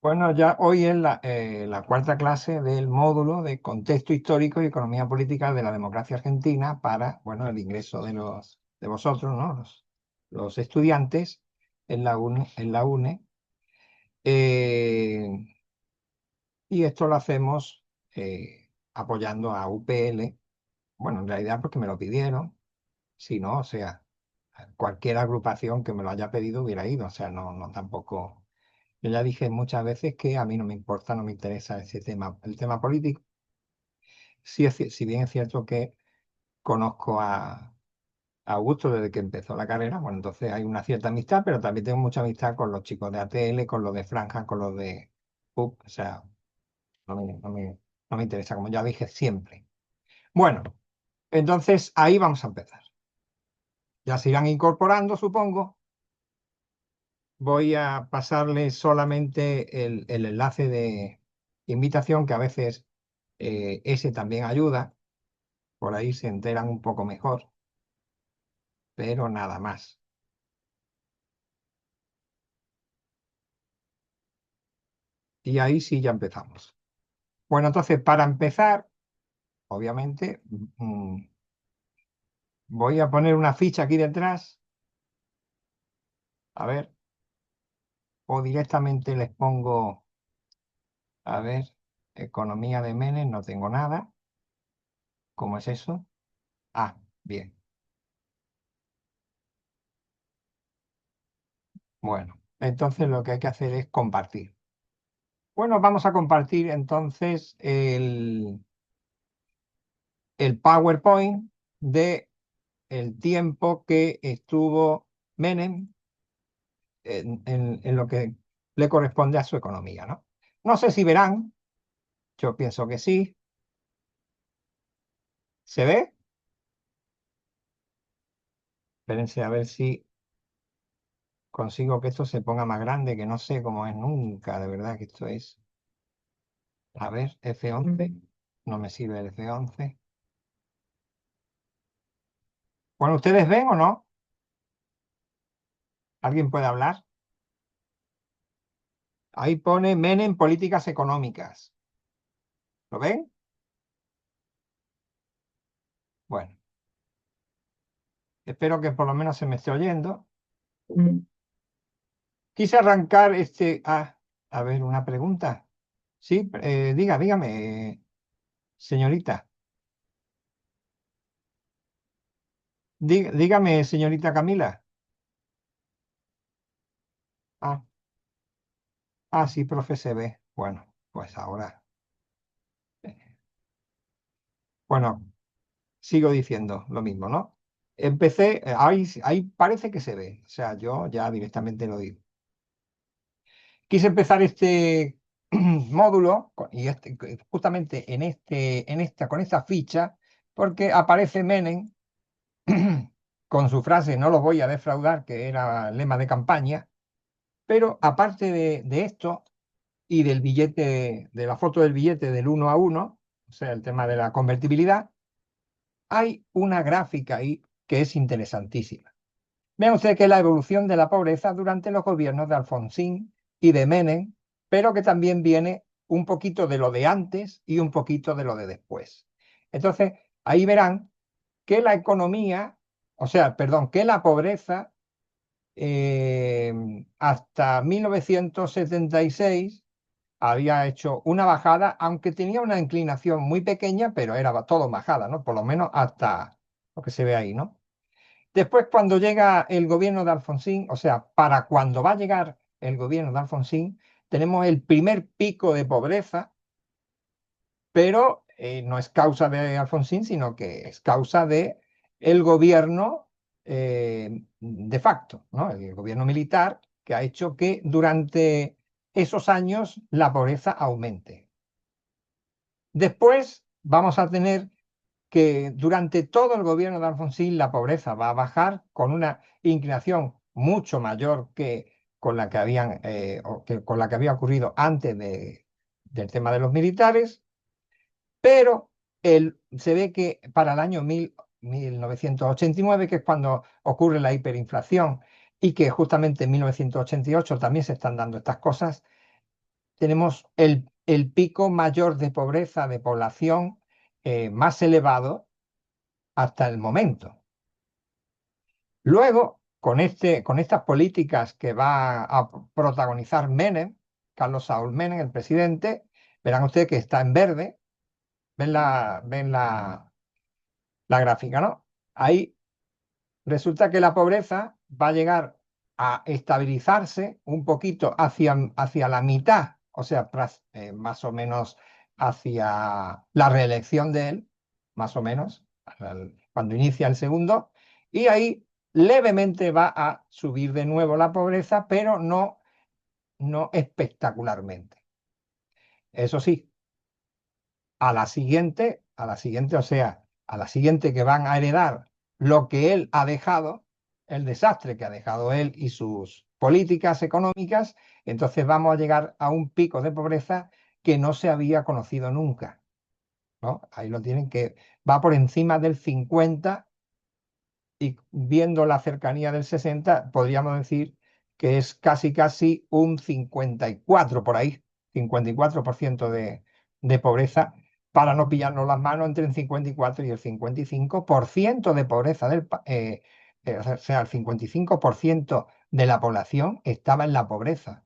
Bueno, ya hoy es la cuarta clase del módulo de Contexto Histórico y Economía Política de la Democracia Argentina para, bueno, el ingreso de vosotros, ¿no? Los estudiantes en la UNE. Eh, y esto lo hacemos apoyando a UPL. Bueno, en realidad porque me lo pidieron. Si no, o sea, cualquier agrupación que me lo haya pedido hubiera ido. O sea, no tampoco. Yo ya dije muchas veces que a mí no me importa, no me interesa ese tema, el tema político. Sí si bien es cierto que conozco a Augusto desde que empezó la carrera, bueno, entonces hay una cierta amistad, pero también tengo mucha amistad con los chicos de ATL, con los de Franja, con los de PUC, o sea, no me interesa, como ya dije siempre. Bueno, entonces ahí vamos a empezar. Ya se irán incorporando, supongo. Voy a pasarles solamente el enlace de invitación, que a veces ese también ayuda. Por ahí se enteran un poco mejor, pero nada más. Y ahí sí ya empezamos. Bueno, entonces, para empezar, obviamente, voy a poner una ficha aquí detrás. A ver, o directamente les pongo, a ver, economía de Menem, no tengo nada. ¿Cómo es eso? Ah, bien. Bueno, entonces lo que hay que hacer es compartir. Bueno, vamos a compartir entonces el PowerPoint de el tiempo que estuvo Menem en lo que le corresponde a su economía, ¿no? No sé si verán, yo pienso que sí. ¿Se ve? Espérense a ver si consigo que esto se ponga más grande, que no sé cómo es nunca, de verdad que esto es. A ver, F11, no me sirve el F11. Bueno, ¿ustedes ven o no? ¿Alguien puede hablar? Ahí pone Menem políticas económicas. ¿Lo ven? Bueno, espero que por lo menos se me esté oyendo. Quise arrancar a ver, una pregunta. Sí, dígame, señorita. Dígame, señorita Camila. Ah, sí, profe, se ve. Bueno, pues ahora. eh, Bueno, sigo diciendo lo mismo, ¿no? Empecé, ahí parece que se ve. O sea, yo ya directamente lo digo. Quise empezar este módulo justamente con esta ficha, porque aparece Menem con su frase "no los voy a defraudar", que era el lema de campaña, pero aparte de esto y del billete, de la foto del billete del 1 a 1, o sea, el tema de la convertibilidad, hay una gráfica ahí que es interesantísima. Vean ustedes que es la evolución de la pobreza durante los gobiernos de Alfonsín y de Menem, pero que también viene un poquito de lo de antes y un poquito de lo de después. Entonces, ahí verán que la economía, o sea, perdón, que la pobreza hasta 1976 había hecho una bajada, aunque tenía una inclinación muy pequeña, pero era todo bajada, ¿no? Por lo menos hasta lo que se ve ahí, ¿no? Después, cuando llega el gobierno de Alfonsín, o sea, para cuando va a llegar el gobierno de Alfonsín, tenemos el primer pico de pobreza, pero no es causa de Alfonsín, sino que es causa de el gobierno de facto, ¿no? El gobierno militar, que ha hecho que durante esos años la pobreza aumente. Después vamos a tener que durante todo el gobierno de Alfonsín la pobreza va a bajar con una inclinación mucho mayor que con la que con la que había ocurrido antes del tema de los militares, pero se ve que para el año 1989, que es cuando ocurre la hiperinflación, y que justamente en 1988 también se están dando estas cosas, tenemos el pico mayor de pobreza de población más elevado hasta el momento. Luego, con estas políticas que va a protagonizar Menem, Carlos Saúl Menem, el presidente, verán ustedes que está en verde. Ven la gráfica, ¿no? Ahí resulta que la pobreza va a llegar a estabilizarse un poquito hacia la mitad, o sea, más o menos hacia la reelección de él, más o menos, cuando inicia el segundo, y ahí levemente va a subir de nuevo la pobreza, pero no espectacularmente. Eso sí, o sea, a la siguiente que van a heredar lo que él ha dejado, el desastre que ha dejado él y sus políticas económicas, entonces vamos a llegar a un pico de pobreza que no se había conocido nunca, ¿no? Ahí lo tienen, que va por encima del 50, y viendo la cercanía del 60 podríamos decir que es casi un 54 por ahí, 54% de pobreza, para no pillarnos las manos entre el 54 y el 55% de pobreza o sea, el 55% de la población estaba en la pobreza.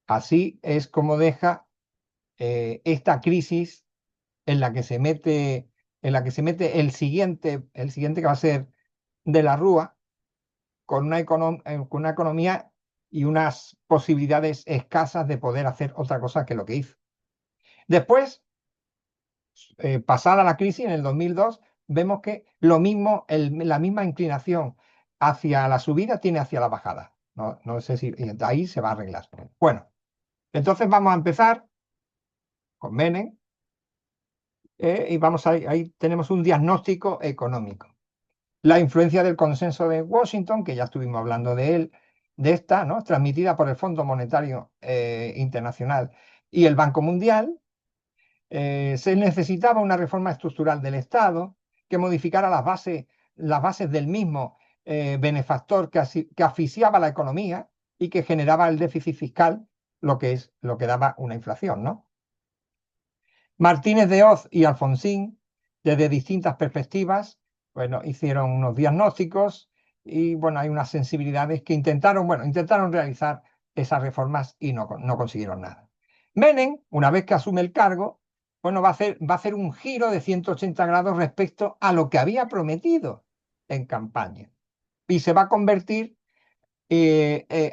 Así es como deja esta crisis en la que se mete, el siguiente que va a ser de la Rúa, con una economía y unas posibilidades escasas de poder hacer otra cosa que lo que hizo. Después, pasada la crisis en el 2002, vemos que lo mismo, la misma inclinación hacia la subida tiene hacia la bajada. No sé si y ahí se va a arreglar. Bueno, entonces vamos a empezar con Menem, y ahí tenemos un diagnóstico económico. La influencia del consenso de Washington, que ya estuvimos hablando de él, de esta, ¿no?, transmitida por el Fondo Monetario Internacional y el Banco Mundial. Se necesitaba una reforma estructural del Estado que modificara las bases del mismo benefactor que asfixiaba la economía y que generaba el déficit fiscal, lo que daba una inflación, ¿no? Martínez de Hoz y Alfonsín, desde distintas perspectivas, bueno, hicieron unos diagnósticos y, bueno, hay unas sensibilidades que intentaron realizar esas reformas y no consiguieron nada. Menem, una vez que asume el cargo, bueno, va a hacer un giro de 180 grados respecto a lo que había prometido en campaña y se va a convertir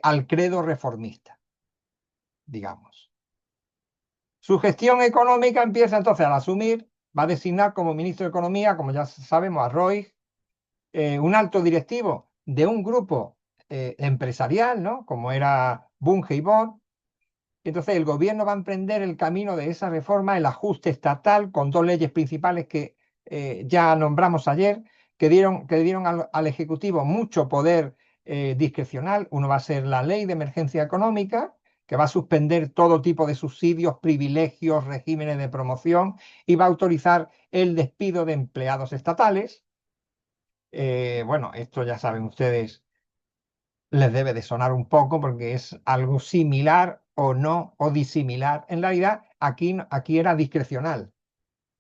al credo reformista, digamos. Su gestión económica empieza entonces al asumir, va a designar como ministro de Economía, como ya sabemos, a Roy, un alto directivo de un grupo empresarial, ¿no?, como era Bunge y Bond. Entonces el gobierno va a emprender el camino de esa reforma, el ajuste estatal, con dos leyes principales que ya nombramos ayer, que dieron al Ejecutivo mucho poder discrecional. Uno va a ser la Ley de Emergencia Económica, que va a suspender todo tipo de subsidios, privilegios, regímenes de promoción, y va a autorizar el despido de empleados estatales. Bueno, esto ya saben ustedes, les debe de sonar un poco porque es algo similar o no, o disimilar. En realidad, aquí era discrecional,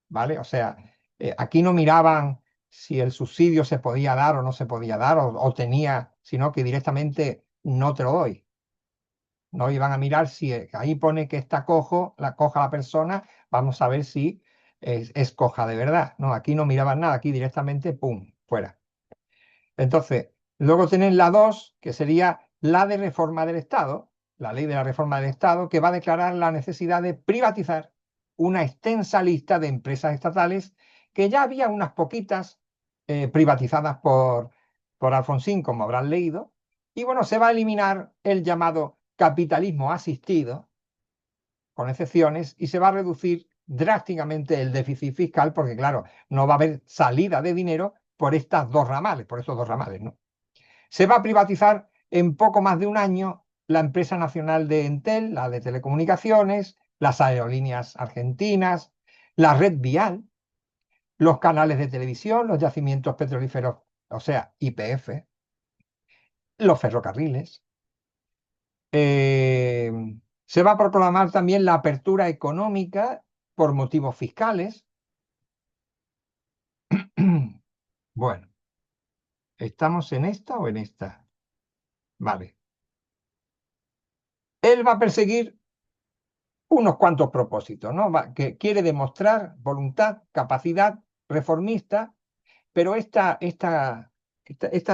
¿vale? O sea, aquí no miraban si el subsidio se podía dar o no se podía dar, o tenía, sino que directamente no te lo doy. No iban a mirar si ahí pone que está cojo, la coja la persona, vamos a ver si es coja de verdad. No, aquí no miraban nada, aquí directamente, ¡pum!, fuera. Entonces, luego tienen la 2, que sería la de reforma del Estado, la ley de la reforma del Estado, que va a declarar la necesidad de privatizar una extensa lista de empresas estatales, que ya había unas poquitas privatizadas por Alfonsín, como habrán leído. Y, bueno, se va a eliminar el llamado capitalismo asistido, con excepciones, y se va a reducir drásticamente el déficit fiscal, porque, claro, no va a haber salida de dinero por estos dos ramales, ¿no? Se va a privatizar en poco más de un año la empresa nacional de Entel, la de telecomunicaciones, las aerolíneas argentinas, la red vial, los canales de televisión, los yacimientos petrolíferos, o sea, YPF, los ferrocarriles. Se va a proclamar también la apertura económica por motivos fiscales. Bueno, ¿estamos en esta o en esta? Vale. Él va a perseguir unos cuantos propósitos, ¿no? Que quiere demostrar voluntad, capacidad reformista, pero esta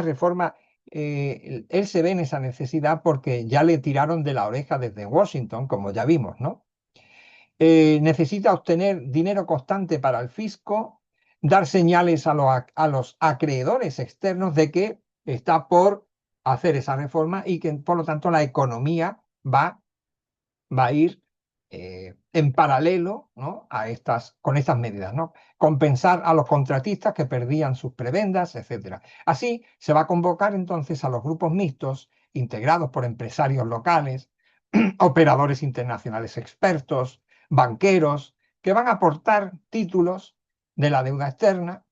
reforma, él se ve en esa necesidad porque ya le tiraron de la oreja desde Washington, como ya vimos, ¿no? Necesita obtener dinero constante para el fisco, dar señales a los acreedores externos de que está por hacer esa reforma y que, por lo tanto, la economía va a ir en paralelo, ¿no? Con estas medidas, ¿no? Compensar a los contratistas que perdían sus prebendas, etcétera. Así se va a convocar entonces a los grupos mixtos integrados por empresarios locales, operadores internacionales expertos, banqueros, que van a aportar títulos de la deuda externa,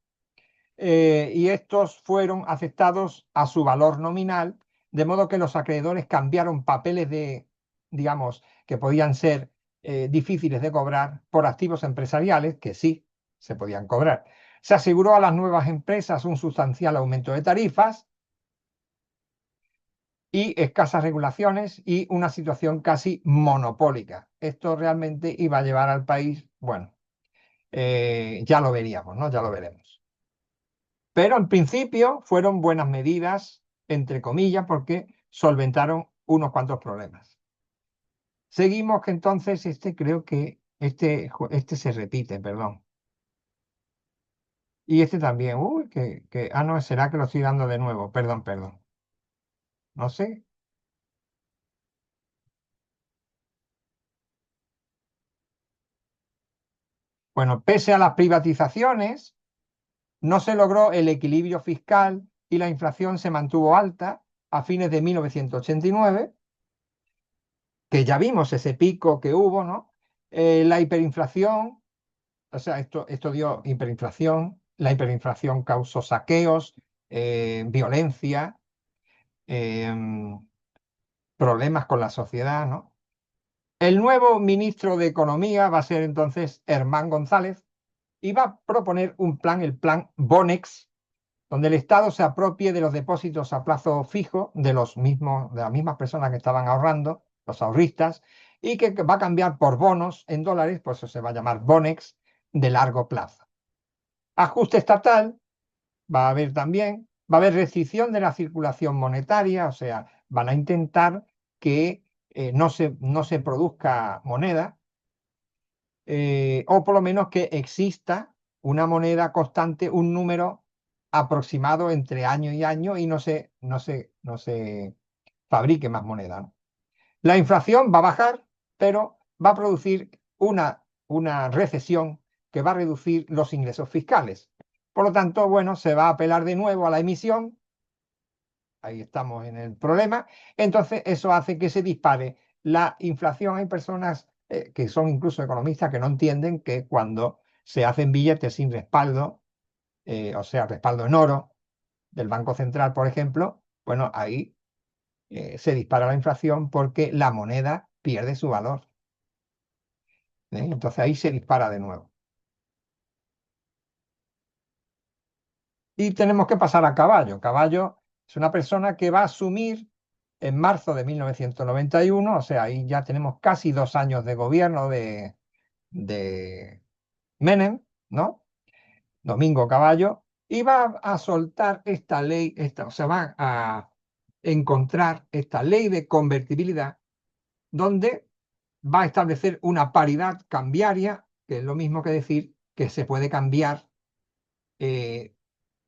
y estos fueron aceptados a su valor nominal, de modo que los acreedores cambiaron papeles digamos, que podían ser difíciles de cobrar por activos empresariales que sí se podían cobrar. Se aseguró a las nuevas empresas un sustancial aumento de tarifas y escasas regulaciones y una situación casi monopólica. Esto realmente iba a llevar al país, bueno, ya lo veríamos, ¿no? Ya lo veremos. Pero en principio fueron buenas medidas, entre comillas, porque solventaron unos cuantos problemas. Seguimos que entonces creo que este se repite, perdón. Y este también, uy, no, será que lo estoy dando de nuevo, perdón, perdón. No sé. Bueno, pese a las privatizaciones, no se logró el equilibrio fiscal y la inflación se mantuvo alta a fines de 1989, que ya vimos ese pico que hubo, ¿no? La hiperinflación, o sea, esto dio hiperinflación, la hiperinflación causó saqueos, violencia, em, problemas con la sociedad, ¿no? El nuevo ministro de Economía va a ser entonces Herman González y va a proponer un plan, el plan Bonex, donde el Estado se apropie de los depósitos a plazo fijo de las mismas personas que estaban ahorrando, los ahorristas, y que va a cambiar por bonos en dólares, pues eso se va a llamar Bonex de largo plazo. Ajuste estatal va a haber también, va a haber restricción de la circulación monetaria, o sea, van a intentar que no se produzca moneda, o por lo menos que exista una moneda constante, un número aproximado entre año y año y no se fabrique más moneda, ¿no? La inflación va a bajar, pero va a producir una recesión que va a reducir los ingresos fiscales. Por lo tanto, bueno, se va a apelar de nuevo a la emisión. Ahí estamos en el problema. Entonces, eso hace que se dispare la inflación. Hay personas que son incluso economistas que no entienden que cuando se hacen billetes sin respaldo, o sea, respaldo en oro del Banco Central, por ejemplo, bueno, ahí se dispara la inflación porque la moneda pierde su valor. Entonces ahí se dispara de nuevo. Y tenemos que pasar a Caballo. Caballo es una persona que va a asumir en marzo de 1991, o sea, ahí ya tenemos casi 2 años de gobierno de Menem, ¿no? Domingo Caballo, y va a soltar esta ley, o sea, va a encontrar esta ley de convertibilidad, donde va a establecer una paridad cambiaria, que es lo mismo que decir que se puede cambiar eh,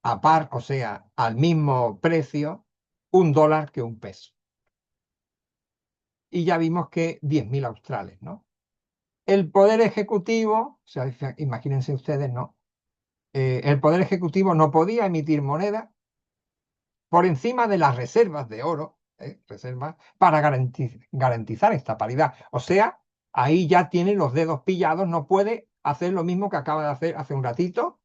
o sea, al mismo precio, $1 que un peso. Y ya vimos que 10.000 australes, ¿no? El Poder Ejecutivo, o sea, imagínense ustedes, ¿no? El Poder Ejecutivo no podía emitir moneda por encima de las reservas de oro, reservas, para garantizar esta paridad. O sea, ahí ya tiene los dedos pillados, no puede hacer lo mismo que acaba de hacer hace un ratito,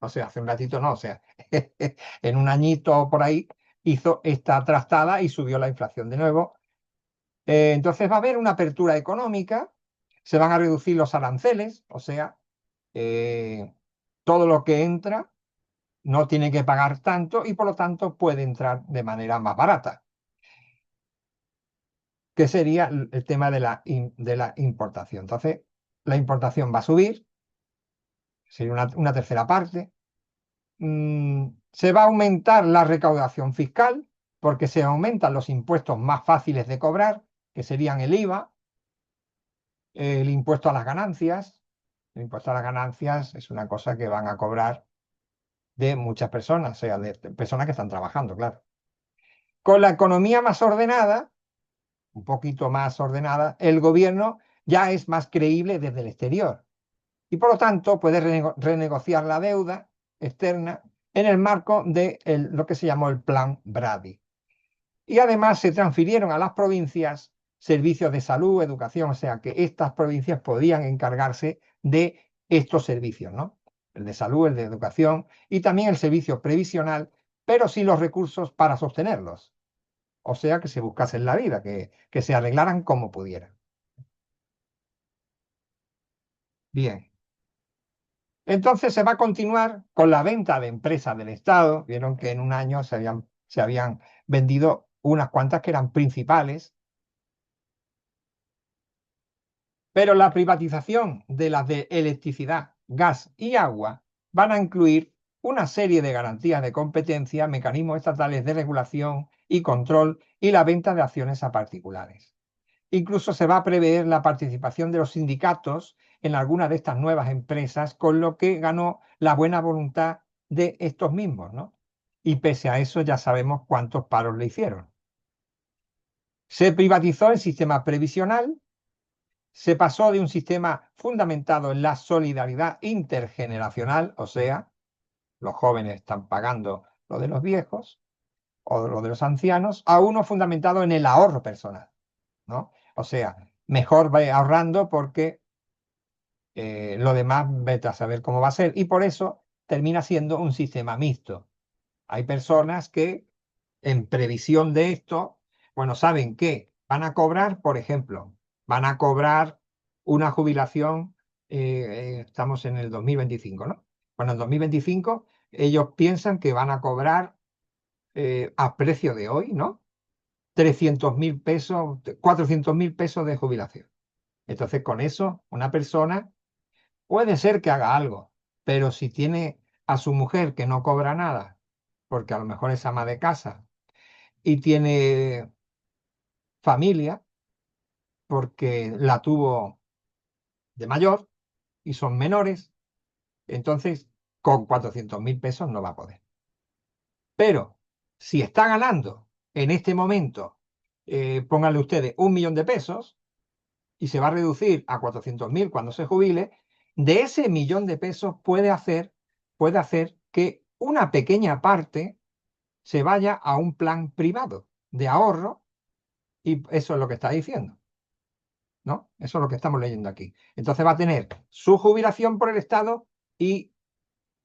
o sea, hace un ratito no, o sea, en un añito por ahí hizo esta trastada y subió la inflación de nuevo. Entonces va a haber una apertura económica, se van a reducir los aranceles, o sea, eh, todo lo que entra no tiene que pagar tanto y por lo tanto puede entrar de manera más barata, que sería el tema de la importación. Entonces, la importación va a subir, sería una tercera parte. Se va a aumentar la recaudación fiscal porque se aumentan los impuestos más fáciles de cobrar, que serían el IVA, el impuesto a las ganancias. El impuesto a las ganancias es una cosa que van a cobrar de muchas personas, o sea, de personas que están trabajando, claro. Con la economía más ordenada, un poquito más ordenada, el gobierno ya es más creíble desde el exterior y por lo tanto puede renegociar la deuda externa en el marco de lo que se llamó el Plan Brady. Y además se transfirieron a las provincias servicios de salud, educación, o sea que estas provincias podían encargarse de estos servicios, ¿no? El de salud, el de educación y también el servicio previsional, pero sin los recursos para sostenerlos. O sea que se buscasen la vida, que se arreglaran como pudieran. Bien. Entonces se va a continuar con la venta de empresas del Estado. Vieron que en un año se habían vendido unas cuantas que eran principales, pero la privatización de las de electricidad, gas y agua van a incluir una serie de garantías de competencia, mecanismos estatales de regulación y control y la venta de acciones a particulares. Incluso se va a prever la participación de los sindicatos en alguna de estas nuevas empresas, con lo que ganó la buena voluntad de estos mismos, ¿no? Y pese a eso ya sabemos cuántos paros le hicieron. Se privatizó el sistema previsional, se pasó de un sistema fundamentado en la solidaridad intergeneracional, o sea, los jóvenes están pagando lo de los viejos o lo de los ancianos, a uno fundamentado en el ahorro personal, ¿no? O sea, mejor va ahorrando porque lo demás vete a saber cómo va a ser. Y por eso termina siendo un sistema mixto. Hay personas que, en previsión de esto, bueno, saben que van a cobrar, por ejemplo, van a cobrar una jubilación, estamos en el 2025, ¿no? Bueno, en 2025 ellos piensan que van a cobrar a precio de hoy, ¿no? 300.000 pesos, 400.000 pesos de jubilación. Entonces, con eso, una persona puede ser que haga algo, pero si tiene a su mujer que no cobra nada, porque a lo mejor es ama de casa, y tiene familia, porque la tuvo de mayor y son menores, entonces con 400.000 pesos no va a poder. Pero si está ganando en este momento, pónganle ustedes 1.000.000 de pesos, y se va a reducir a 400.000 cuando se jubile, de ese 1.000.000 de pesos puede hacer que una pequeña parte se vaya a un plan privado de ahorro, y eso es lo que está diciendo, ¿no? Eso es lo que estamos leyendo aquí. Entonces va a tener su jubilación por el Estado y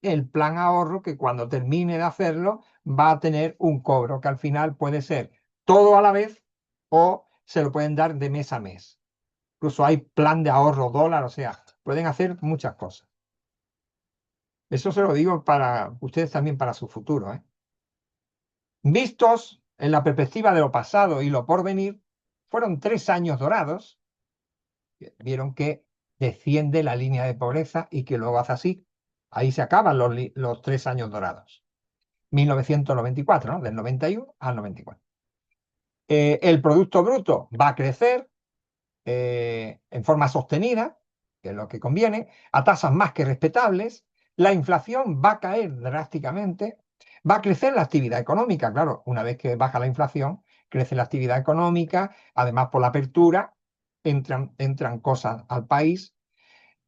el plan ahorro que cuando termine de hacerlo va a tener un cobro que al final puede ser todo a la vez o se lo pueden dar de mes a mes. Incluso hay plan de ahorro dólar, o sea, pueden hacer muchas cosas. Eso se lo digo para ustedes también para su futuro, ¿eh? Vistos en la perspectiva de lo pasado y lo por venir, fueron 3 años dorados. Vieron que desciende la línea de pobreza y que luego hace así. Ahí se acaban los 3 años dorados. 1994, ¿no? Del 91 al 94. El Producto Bruto va a crecer en forma sostenida, que es lo que conviene, a tasas más que respetables. La inflación va a caer drásticamente, va a crecer la actividad económica. Claro, una vez que baja la inflación, crece la actividad económica, además por la apertura entran cosas al país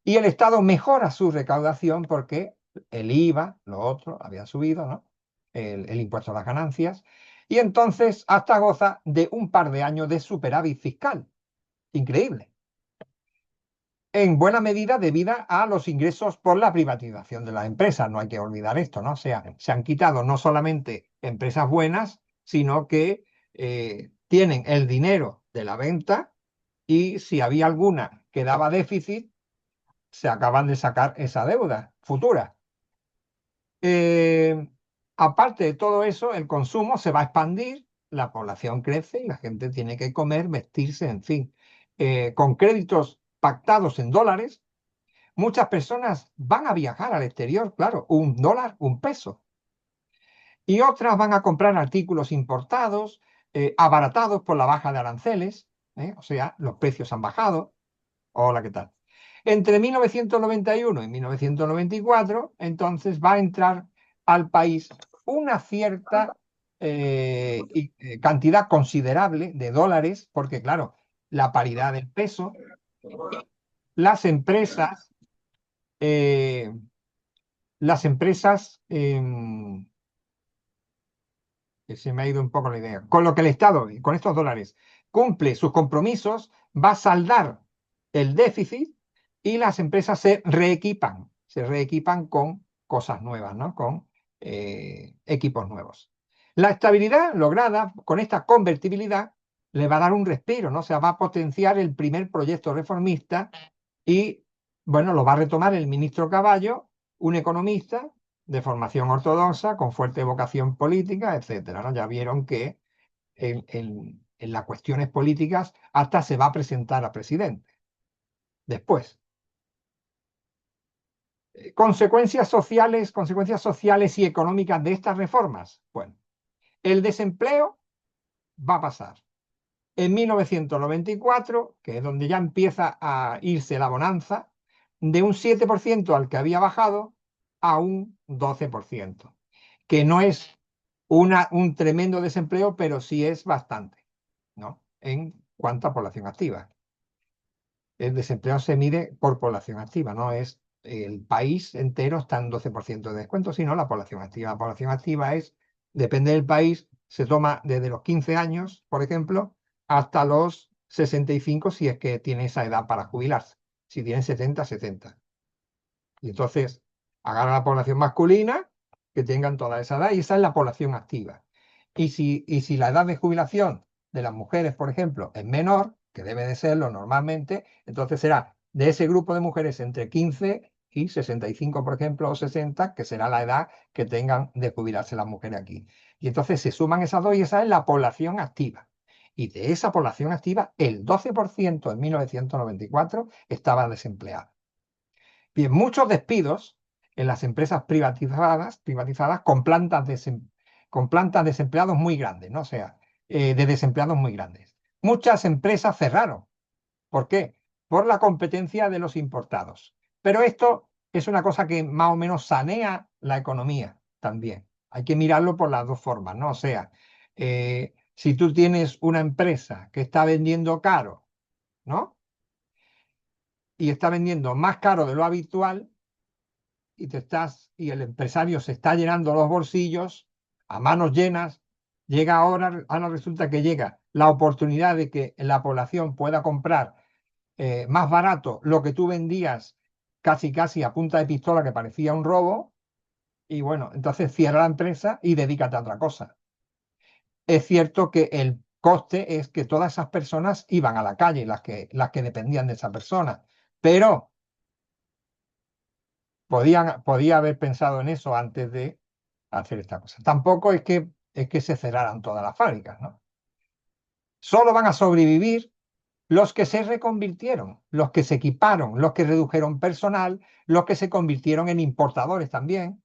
y el Estado mejora su recaudación porque el IVA, lo otro, había subido, ¿no? El impuesto a las ganancias, y entonces hasta goza de un par de años de superávit fiscal. Increíble. En buena medida debido a los ingresos por la privatización de las empresas. No hay que olvidar esto, ¿no? O sea, se han quitado no solamente empresas buenas, sino que tienen el dinero de la venta y si había alguna que daba déficit, se acaban de sacar esa deuda futura. Eh, Aparte de todo eso, el consumo se va a expandir, la población crece y la gente tiene que comer, vestirse, en fin. Con créditos pactados en dólares, muchas personas van a viajar al exterior, claro, un dólar, un peso. Y otras van a comprar artículos importados, abaratados por la baja de aranceles, o sea, los precios han bajado. Hola, ¿qué tal? Entre 1991 y 1994, entonces va a entrar al país una cierta cantidad considerable de dólares, porque claro, la paridad del peso, las empresas, eh, que se me ha ido un poco la idea, con lo que el Estado, con estos dólares, cumple sus compromisos, va a saldar el déficit y las empresas se reequipan con cosas nuevas, ¿no? Con equipos nuevos. La estabilidad lograda con esta convertibilidad le va a dar un respiro, ¿no? O sea, va a potenciar el primer proyecto reformista y, bueno, lo va a retomar el ministro Caballo, un economista de formación ortodoxa, con fuerte vocación política, etcétera, ¿no? Ya vieron que en las cuestiones políticas hasta se va a presentar a presidente. Después, consecuencias sociales y económicas de estas reformas. Bueno, el desempleo va a pasar en 1994, que es donde ya empieza a irse la bonanza, de un 7% al que había bajado a un 12%, que no es un tremendo desempleo, pero sí es bastante, ¿no? En cuanto a población activa. El desempleo se mide por población activa, no es el país entero está en 12% de descuento, sino la población activa. La población activa es, depende del país, se toma desde los 15 años, por ejemplo, hasta los 65 si es que tiene esa edad para jubilarse. Si tiene 70, 70. Y entonces agarra la población masculina que tengan toda esa edad y esa es la población activa. Y si la edad de jubilación de las mujeres, por ejemplo, es menor, que debe de serlo normalmente, entonces será de ese grupo de mujeres entre 15 y 65, por ejemplo, o 60, que será la edad que tengan de jubilarse las mujeres aquí. Y entonces se suman esas dos y esa es la población activa. Y de esa población activa, el 12% en 1994 estaba desempleado. Bien, muchos despidos en las empresas privatizadas con plantas de desempleados muy grandes, ¿no? O sea, de desempleados muy grandes. Muchas empresas cerraron. ¿Por qué? Por la competencia de los importados. Pero esto es una cosa que más o menos sanea la economía también. Hay que mirarlo por las dos formas, ¿no? O sea, si tú tienes una empresa que está vendiendo caro, ¿no? Y está vendiendo más caro de lo habitual, y el empresario se está llenando los bolsillos a manos llenas, ahora resulta que llega la oportunidad de que la población pueda comprar más barato lo que tú vendías casi casi a punta de pistola que parecía un robo, y bueno, entonces cierra la empresa y dedícate a otra cosa. Es cierto que el coste es que todas esas personas iban a la calle, las que dependían de esa persona, pero podía haber pensado en eso antes de hacer esta cosa. Tampoco es que se cerraran todas las fábricas, ¿no? Solo van a sobrevivir los que se reconvirtieron, los que se equiparon, los que redujeron personal, los que se convirtieron en importadores también.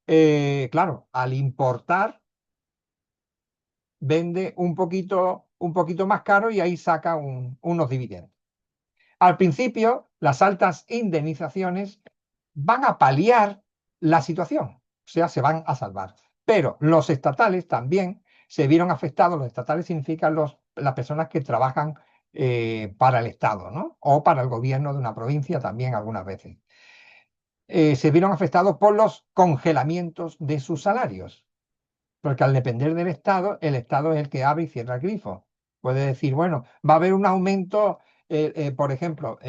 Claro, al importar, vende un poquito más caro y ahí saca unos dividendos. Al principio, las altas indemnizaciones van a paliar la situación, o sea, se van a salvar. Pero los estatales también se vieron afectados. Los estatales significan las personas que trabajan para el Estado, ¿no? O para el gobierno de una provincia también algunas veces. Se vieron afectados por los congelamientos de sus salarios. Porque al depender del Estado, el Estado es el que abre y cierra el grifo. Puede decir, bueno, va a haber un aumento, por ejemplo,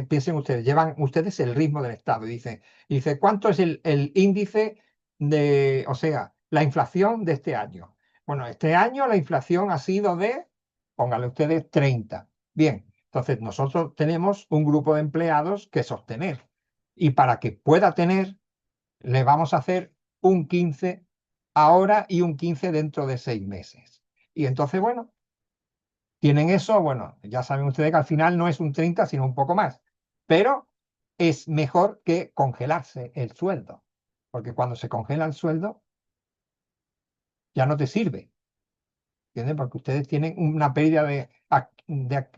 piensen ustedes, llevan ustedes el ritmo del Estado y dice, ¿cuánto es el índice o sea, la inflación de este año? Bueno, este año la inflación ha sido de Pónganle ustedes 30. Bien, entonces nosotros tenemos un grupo de empleados que sostener. Y para que pueda tener, le vamos a hacer un 15 ahora y un 15 dentro de 6 meses. Y entonces, bueno, tienen eso, bueno, ya saben ustedes que al final no es un 30, sino un poco más. Pero es mejor que congelarse el sueldo. Porque cuando se congela el sueldo, ya no te sirve. ¿Entienden? Porque ustedes tienen una pérdida de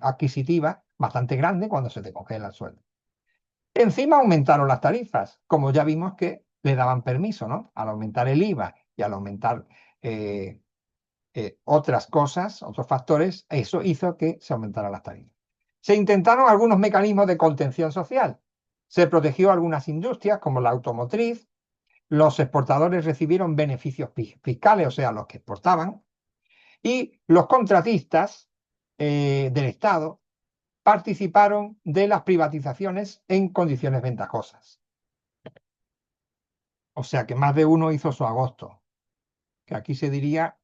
adquisitiva bastante grande cuando se te congela el sueldo. Encima aumentaron las tarifas, como ya vimos que le daban permiso, ¿no? Al aumentar el IVA y al aumentar eh, otras cosas, otros factores, eso hizo que se aumentaran las tarifas. Se intentaron algunos mecanismos de contención social. Se protegió algunas industrias, como la automotriz. Los exportadores recibieron beneficios fiscales, o sea, los que exportaban. Y los contratistas del Estado participaron de las privatizaciones en condiciones ventajosas. O sea que más de uno hizo su agosto, que aquí se diría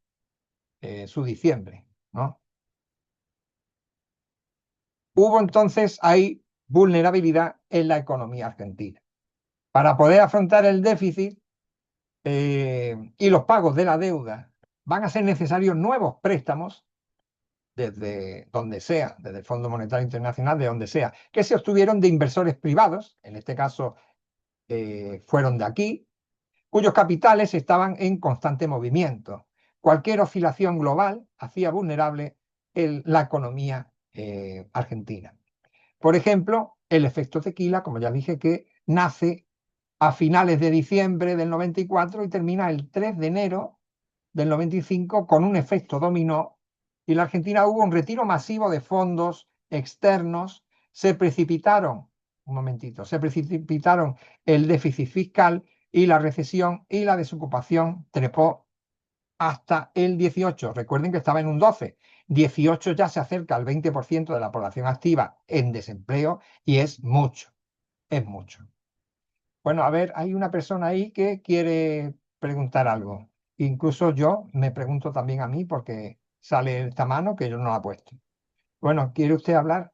su diciembre, ¿no? Hubo entonces ahí vulnerabilidad en la economía argentina. Para poder afrontar el déficit y los pagos de la deuda, van a ser necesarios nuevos préstamos desde donde sea, desde el Fondo Monetario Internacional, de donde sea, que se obtuvieron de inversores privados, en este caso fueron de aquí, cuyos capitales estaban en constante movimiento. Cualquier oscilación global hacía vulnerable la economía argentina. Por ejemplo, el efecto tequila, como ya dije, que nace a finales de diciembre del 94 y termina el 3 de enero del 95 con un efecto dominó, y en la Argentina hubo un retiro masivo de fondos externos, se precipitaron, un momentito, se precipitaron el déficit fiscal y la recesión y la desocupación trepó hasta el 18. Recuerden que estaba en un 12. 18 ya se acerca al 20% de la población activa en desempleo y es mucho, es mucho. Bueno, a ver, hay una persona ahí que quiere preguntar algo. Incluso yo me pregunto también a mí porque sale esta mano que yo no la he puesto. Bueno, ¿quiere usted hablar?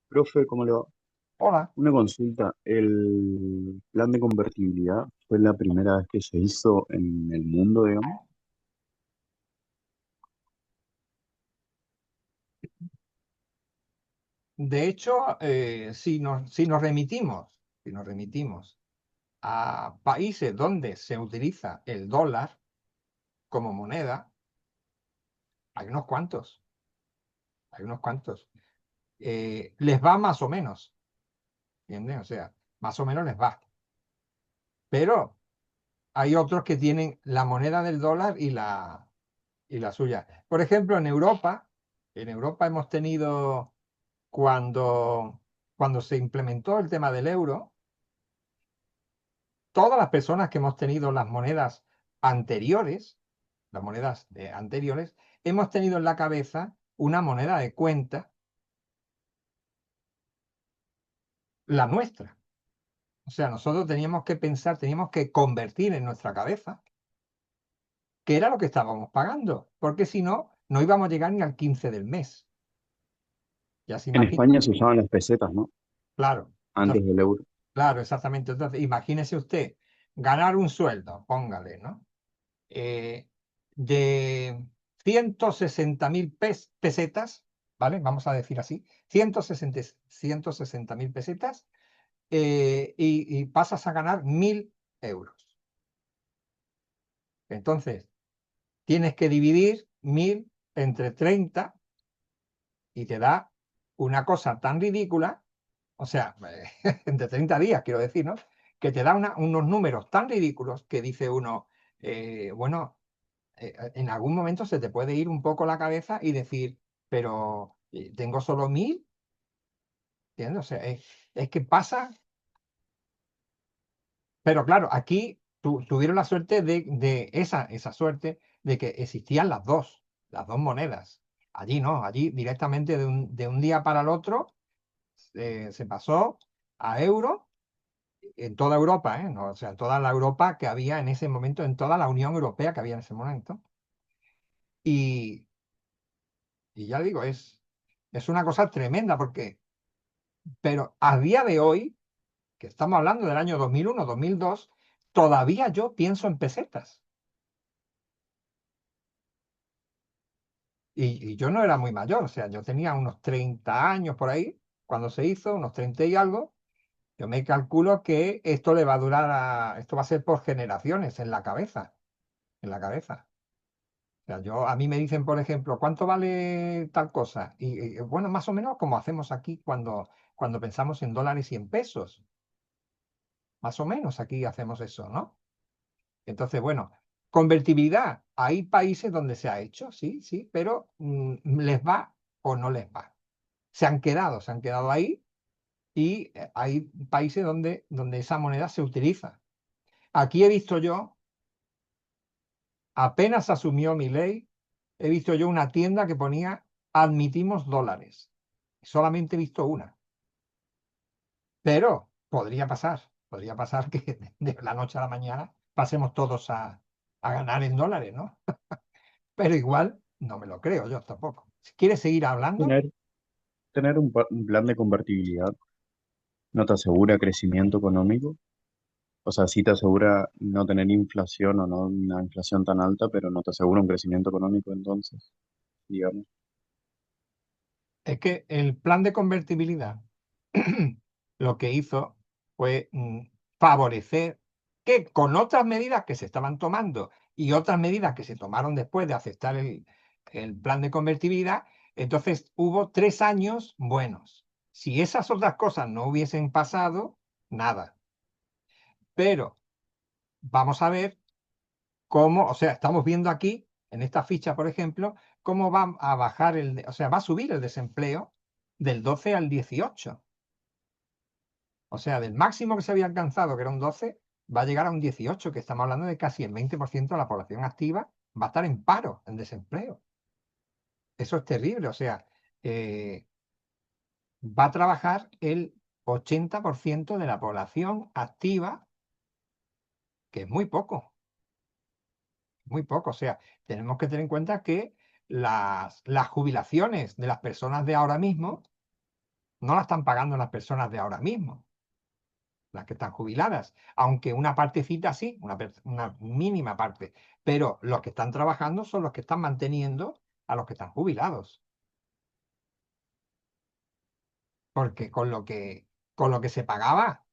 Profe, ¿cómo le va? Hola. Una consulta. ¿El plan de convertibilidad fue la primera vez que se hizo en el mundo, digamos? De hecho, si nos remitimos a países donde se utiliza el dólar como moneda, hay unos cuantos, hay unos cuantos. Les va más o menos, ¿entiendes? O sea, más o menos les va. Pero hay otros que tienen la moneda del dólar y la suya. Por ejemplo, en Europa hemos tenido, cuando, cuando se implementó el tema del euro, todas las personas que hemos tenido las monedas anteriores, hemos tenido en la cabeza una moneda de cuenta, la nuestra. O sea, nosotros teníamos que pensar, teníamos que convertir en nuestra cabeza qué era lo que estábamos pagando, porque si no, no íbamos a llegar ni al 15 del mes. Ya se En imagina, España se usaban las pesetas, ¿no? claro. Antes Entonces, del euro. claro, exactamente. Entonces, imagínese usted ganar un sueldo, póngale, ¿no? Eh, de 160.000 pesetas, ¿vale? Vamos a decir así, 160.000 pesetas, y pasas a ganar 1.000 euros. Entonces, tienes que dividir 1.000 entre 30 y te da una cosa tan ridícula, o sea, entre 30 días, quiero decir, ¿no? Que te da unos números tan ridículos que dice uno, bueno, en algún momento se te puede ir un poco la cabeza y decir, pero tengo solo 1.000, ¿entiendes? O sea, es que pasa, pero claro, aquí tuvieron la suerte de esa suerte de que existían las dos monedas. Allí no, allí directamente de un día para el otro se pasó a euro en toda Europa, ¿eh? No, o sea, en toda la Europa que había en ese momento, en toda la Unión Europea que había en ese momento. Y, Y ya digo, es una cosa tremenda porque, pero a día de hoy, que estamos hablando del año 2001, 2002, todavía yo pienso en pesetas. Y yo no era muy mayor, o sea, yo tenía unos 30 años por ahí, cuando se hizo, unos 30 y algo. Yo me calculo que esto le va a durar esto va a ser por generaciones en la cabeza, en la cabeza. O sea, a mí me dicen, por ejemplo, ¿cuánto vale tal cosa? Y, bueno, más o menos como hacemos aquí cuando pensamos en dólares y en pesos. Más o menos aquí hacemos eso, ¿no? Entonces, bueno, convertibilidad. Hay países donde se ha hecho, sí, sí, pero les va o no les va. Se han quedado ahí y hay países donde esa moneda se utiliza. Aquí he visto yo, apenas asumió mi ley, he visto yo una tienda que ponía admitimos dólares. Solamente he visto una, pero podría pasar que de la noche a la mañana pasemos todos a ganar en dólares, ¿no? Pero igual no me lo creo yo tampoco. Si quieres seguir hablando, Tener, tener un plan de convertibilidad no te asegura crecimiento económico. O sea, sí te asegura no tener inflación o no una inflación tan alta, pero no te asegura un crecimiento económico entonces, digamos. es que el plan de convertibilidad lo que hizo fue favorecer que con otras medidas que se estaban tomando y otras medidas que se tomaron después de aceptar el plan de convertibilidad, entonces hubo 3 años buenos. Si esas otras cosas no hubiesen pasado, nada. Pero vamos a ver cómo, o sea, estamos viendo aquí, en esta ficha, por ejemplo, cómo va a bajar o sea, va a subir el desempleo del 12 al 18. O sea, del máximo que se había alcanzado, que era un 12, va a llegar a un 18, que estamos hablando de casi el 20% de la población activa va a estar en paro, en desempleo. Eso es terrible. O sea, eh, va a trabajar el 80% de la población activa, que es muy poco, muy poco. O sea, tenemos que tener en cuenta que las jubilaciones de las personas de ahora mismo no las están pagando las personas de ahora mismo, las que están jubiladas, aunque una partecita sí, una mínima parte, pero los que están trabajando son los que están manteniendo a los que están jubilados, porque con lo que se pagaba,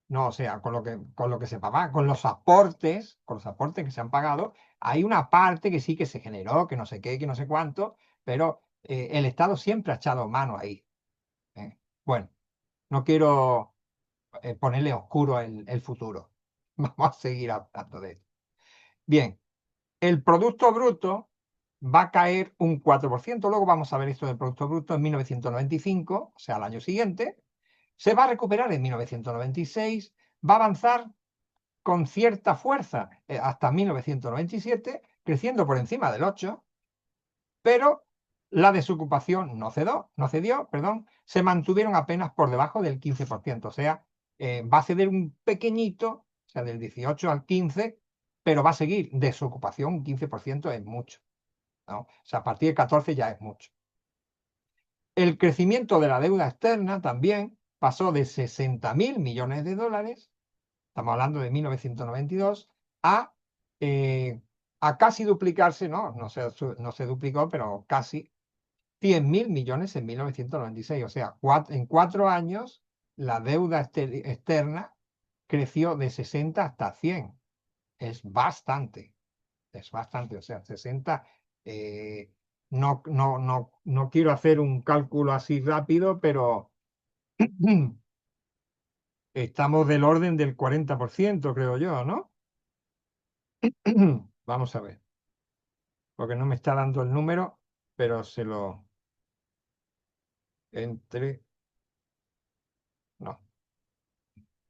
no, o sea, con lo que se pagaba, con los aportes que se han pagado, hay una parte que sí que se generó, que no sé qué, que no sé cuánto, pero el Estado siempre ha echado mano ahí. ¿Eh? Bueno, no quiero ponerle oscuro el futuro. Vamos a seguir hablando de esto. Bien, el Producto Bruto va a caer un 4%. Luego vamos a ver esto del Producto Bruto en 1995, o sea, al año siguiente. Se va a recuperar en 1996, va a avanzar con cierta fuerza hasta 1997, creciendo por encima del 8, pero la desocupación no cedió, perdón, se mantuvieron apenas por debajo del 15%. O sea, va a ceder un pequeñito, o sea, del 18 al 15, pero va a seguir desocupación, un 15% es mucho, ¿no? O sea, a partir de 14 ya es mucho. El crecimiento de la deuda externa también pasó de 60.000 millones de dólares, estamos hablando de 1992, a, eh, a casi duplicarse, no se duplicó, pero casi 100.000 millones en 1996. O sea, en 4 años la deuda externa creció de 60 hasta 100. Es bastante, es bastante. O sea, 60, no, no, no, no quiero hacer un cálculo así rápido, pero estamos del orden del 40%, creo yo, ¿no? Vamos a ver, porque no me está dando el número, pero entre, no,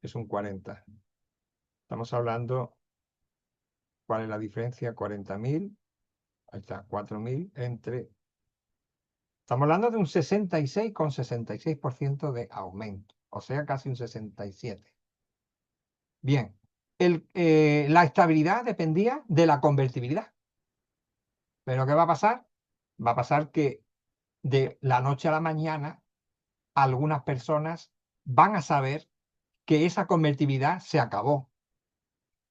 es un 40. Estamos hablando, ¿cuál es la diferencia? 40.000, ahí está, 4.000 entre... Estamos hablando de un 66,66% de aumento, o sea, casi un 67. Bien, la estabilidad dependía de la convertibilidad. Pero ¿qué va a pasar? Va a pasar que de la noche a la mañana, algunas personas van a saber que esa convertibilidad se acabó.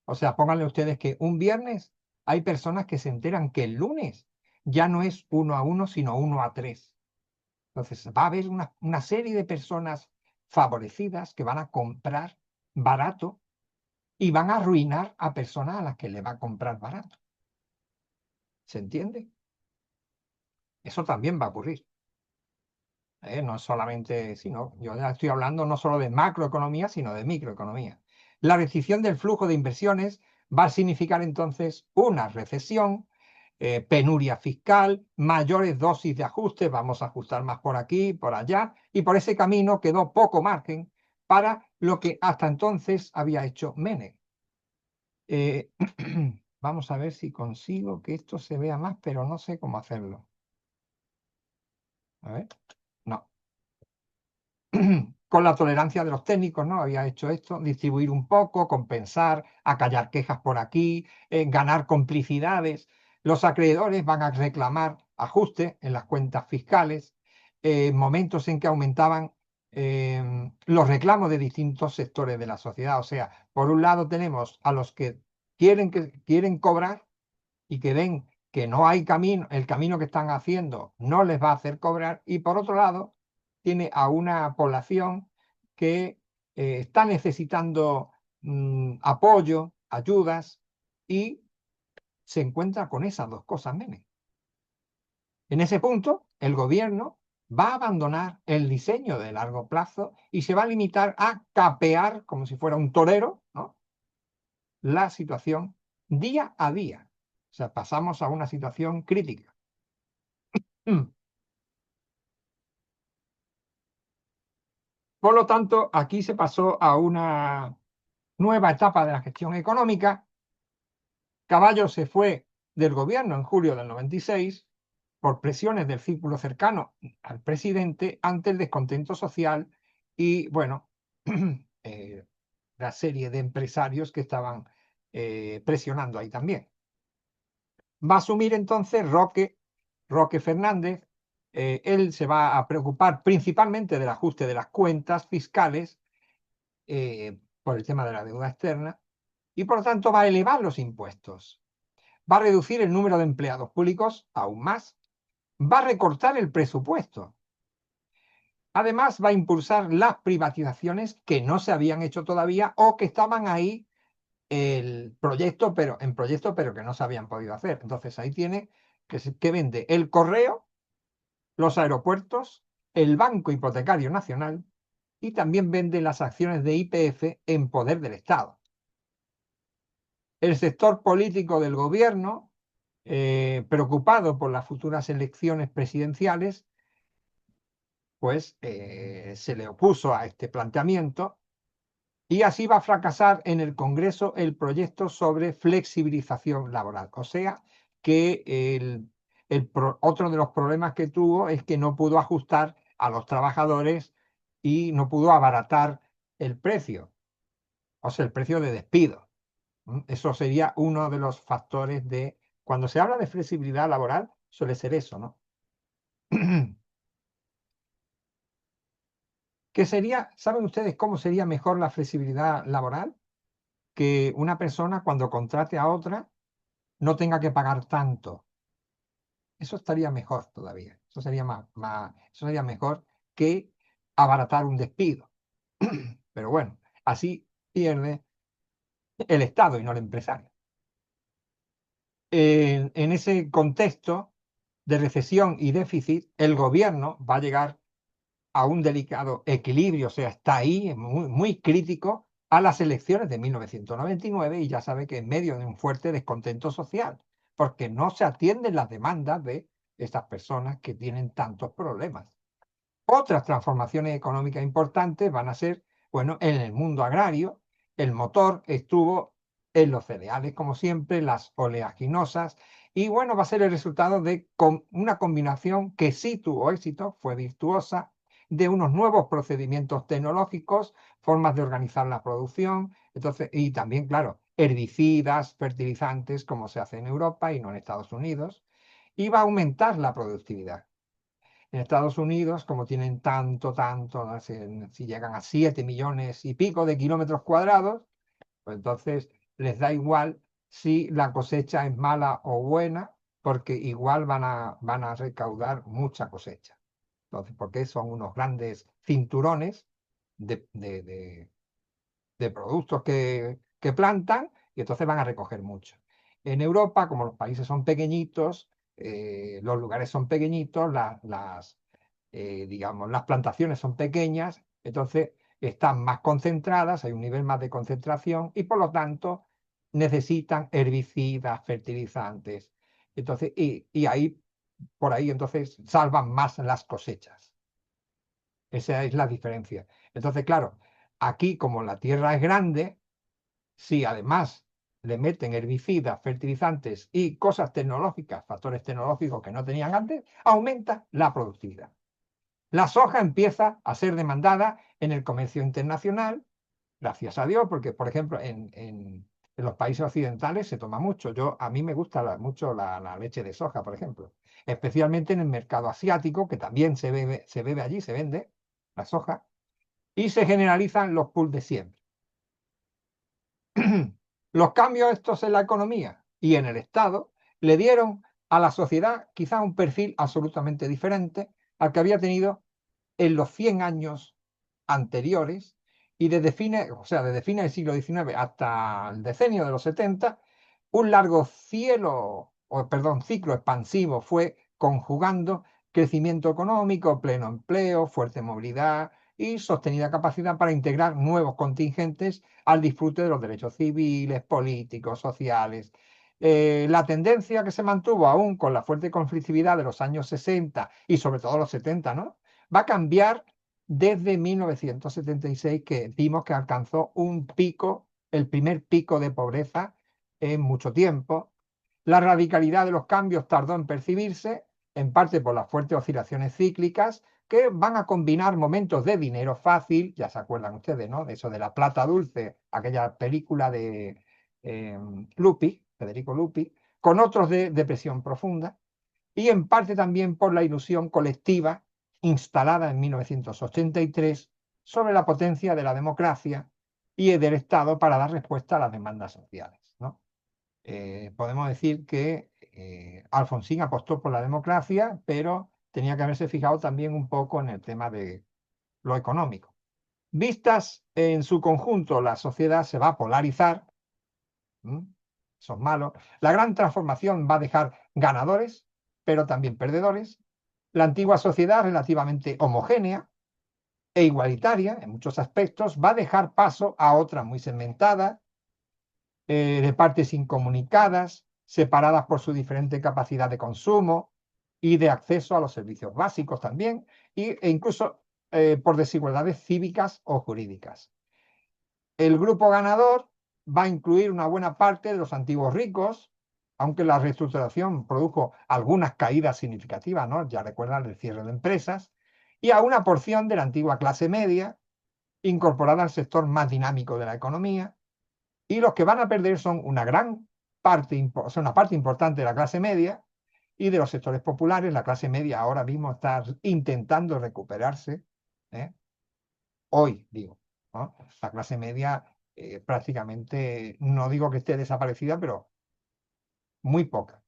O sea, pónganle ustedes que un viernes hay personas que se enteran que el lunes ya no es 1 a 1, sino 1 a 3. Entonces, va a haber una serie de personas favorecidas que van a comprar barato y van a arruinar a personas a las que le va a comprar barato. ¿Se entiende? Eso también va a ocurrir. No solamente, sino, yo ya estoy hablando no solo de macroeconomía, sino de microeconomía. La restricción del flujo de inversiones va a significar entonces una recesión, penuria fiscal, mayores dosis de ajustes, vamos a ajustar más por aquí, por allá, y por ese camino quedó poco margen para lo que hasta entonces había hecho Menem. Vamos a ver si consigo que esto se vea más, pero no sé cómo hacerlo. A ver, no. Con la tolerancia de los técnicos, ¿no? Había hecho esto, distribuir un poco, compensar, acallar quejas por aquí, ganar complicidades. Los acreedores van a reclamar ajustes en las cuentas fiscales, momentos en que aumentaban los reclamos de distintos sectores de la sociedad. O sea, por un lado tenemos a los que quieren cobrar y que ven que no hay camino, el camino que están haciendo no les va a hacer cobrar, y por otro lado tiene a una población que está necesitando apoyo, ayudas, y se encuentra con esas dos cosas, Menem. En ese punto, el gobierno va a abandonar el diseño de largo plazo y se va a limitar a capear, como si fuera un torero, ¿no?, la situación día a día. O sea, pasamos a una situación crítica. Por lo tanto, aquí se pasó a una nueva etapa de la gestión económica. Caballo se fue del gobierno en julio del 96 por presiones del círculo cercano al presidente ante el descontento social y, bueno, la serie de empresarios que estaban presionando ahí también. Va a asumir entonces Roque Fernández. Él se va a preocupar principalmente del ajuste de las cuentas fiscales por el tema de la deuda externa, y por lo tanto va a elevar los impuestos, va a reducir el número de empleados públicos aún más, va a recortar el presupuesto. Además, va a impulsar las privatizaciones que no se habían hecho todavía o que estaban ahí en proyecto, pero que no se habían podido hacer. Entonces ahí tiene que vende el correo, los aeropuertos, el Banco Hipotecario Nacional, y también vende las acciones de YPF en poder del Estado. El sector político del gobierno, preocupado por las futuras elecciones presidenciales, pues se le opuso a este planteamiento, y así va a fracasar en el Congreso el proyecto sobre flexibilización laboral. O sea que otro de los problemas que tuvo es que no pudo ajustar a los trabajadores y no pudo abaratar el precio, o sea, el precio de despido. Eso sería uno de los factores de, cuando se habla de flexibilidad laboral, suele ser eso, ¿no? ¿Qué sería? ¿Saben ustedes cómo sería mejor la flexibilidad laboral? Que una persona cuando contrate a otra no tenga que pagar tanto. Eso estaría mejor todavía. Eso sería eso sería mejor que abaratar un despido. Pero bueno, así pierde el Estado y no el empresario. En ese contexto de recesión y déficit, el gobierno va a llegar a un delicado equilibrio, o sea, está ahí, muy, muy crítico, a las elecciones de 1999, y ya sabe que en medio de un fuerte descontento social, porque no se atienden las demandas de estas personas que tienen tantos problemas. Otras transformaciones económicas importantes van a ser, bueno, en el mundo agrario. El motor estuvo en los cereales, como siempre, las oleaginosas, y bueno, va a ser el resultado de una combinación que sí tuvo éxito, fue virtuosa, de unos nuevos procedimientos tecnológicos, formas de organizar la producción, entonces, y también, claro, herbicidas, fertilizantes, como se hace en Europa y no en Estados Unidos, y va a aumentar la productividad. En Estados Unidos, como tienen tanto, no sé, si llegan a 7 millones y pico de kilómetros cuadrados, pues entonces les da igual si la cosecha es mala o buena, porque igual van a recaudar mucha cosecha. Entonces, porque son unos grandes cinturones de productos que plantan y entonces van a recoger mucho. En Europa, como los países son pequeñitos, los lugares son pequeñitos, digamos, las plantaciones son pequeñas, entonces están más concentradas, hay un nivel más de concentración y por lo tanto necesitan herbicidas, fertilizantes. Entonces, y ahí, por ahí entonces salvan más las cosechas. Esa es la diferencia. Entonces, claro, aquí como la tierra es grande, si además le meten herbicidas, fertilizantes y cosas tecnológicas, factores tecnológicos que no tenían antes, aumenta la productividad. La soja empieza a ser demandada en el comercio internacional, gracias a Dios, porque, por ejemplo, en los países occidentales se toma mucho. A mí me gusta mucho la leche de soja, por ejemplo, especialmente en el mercado asiático, que también se bebe allí, se vende la soja, y se generalizan los pools de siembra. Los cambios estos en la economía y en el Estado le dieron a la sociedad quizá un perfil absolutamente diferente al que había tenido en los 100 años anteriores y desde fines del siglo XIX hasta el decenio de los 70, un largo ciclo expansivo fue conjugando crecimiento económico, pleno empleo, fuerte movilidad y sostenida capacidad para integrar nuevos contingentes al disfrute de los derechos civiles, políticos, sociales. La tendencia que se mantuvo aún con la fuerte conflictividad de los años 60 y sobre todo los 70, ¿no? Va a cambiar desde 1976, que vimos que alcanzó un pico, el primer pico de pobreza en mucho tiempo. La radicalidad de los cambios tardó en percibirse, en parte por las fuertes oscilaciones cíclicas, que van a combinar momentos de dinero fácil, ya se acuerdan ustedes, ¿no? De eso de la plata dulce, aquella película de Lupi, Federico Lupi, con otros de depresión profunda, y en parte también por la ilusión colectiva instalada en 1983 sobre la potencia de la democracia y del Estado para dar respuesta a las demandas sociales, ¿no? Podemos decir que Alfonsín apostó por la democracia, pero tenía que haberse fijado también un poco en el tema de lo económico. Vistas en su conjunto, la sociedad se va a polarizar. ¿m? Eso es malo. La gran transformación va a dejar ganadores, pero también perdedores. La antigua sociedad, relativamente homogénea e igualitaria en muchos aspectos, va a dejar paso a otra muy segmentada, de partes incomunicadas, separadas por su diferente capacidad de consumo y de acceso a los servicios básicos también, e incluso por desigualdades cívicas o jurídicas. El grupo ganador va a incluir una buena parte de los antiguos ricos, aunque la reestructuración produjo algunas caídas significativas, ¿no? Ya recuerdan el cierre de empresas, y a una porción de la antigua clase media, incorporada al sector más dinámico de la economía, y los que van a perder son una parte importante de la clase media y de los sectores populares. La clase media ahora mismo está intentando recuperarse, ¿eh? Hoy, digo, ¿no? La clase media prácticamente, no digo que esté desaparecida, pero muy poca.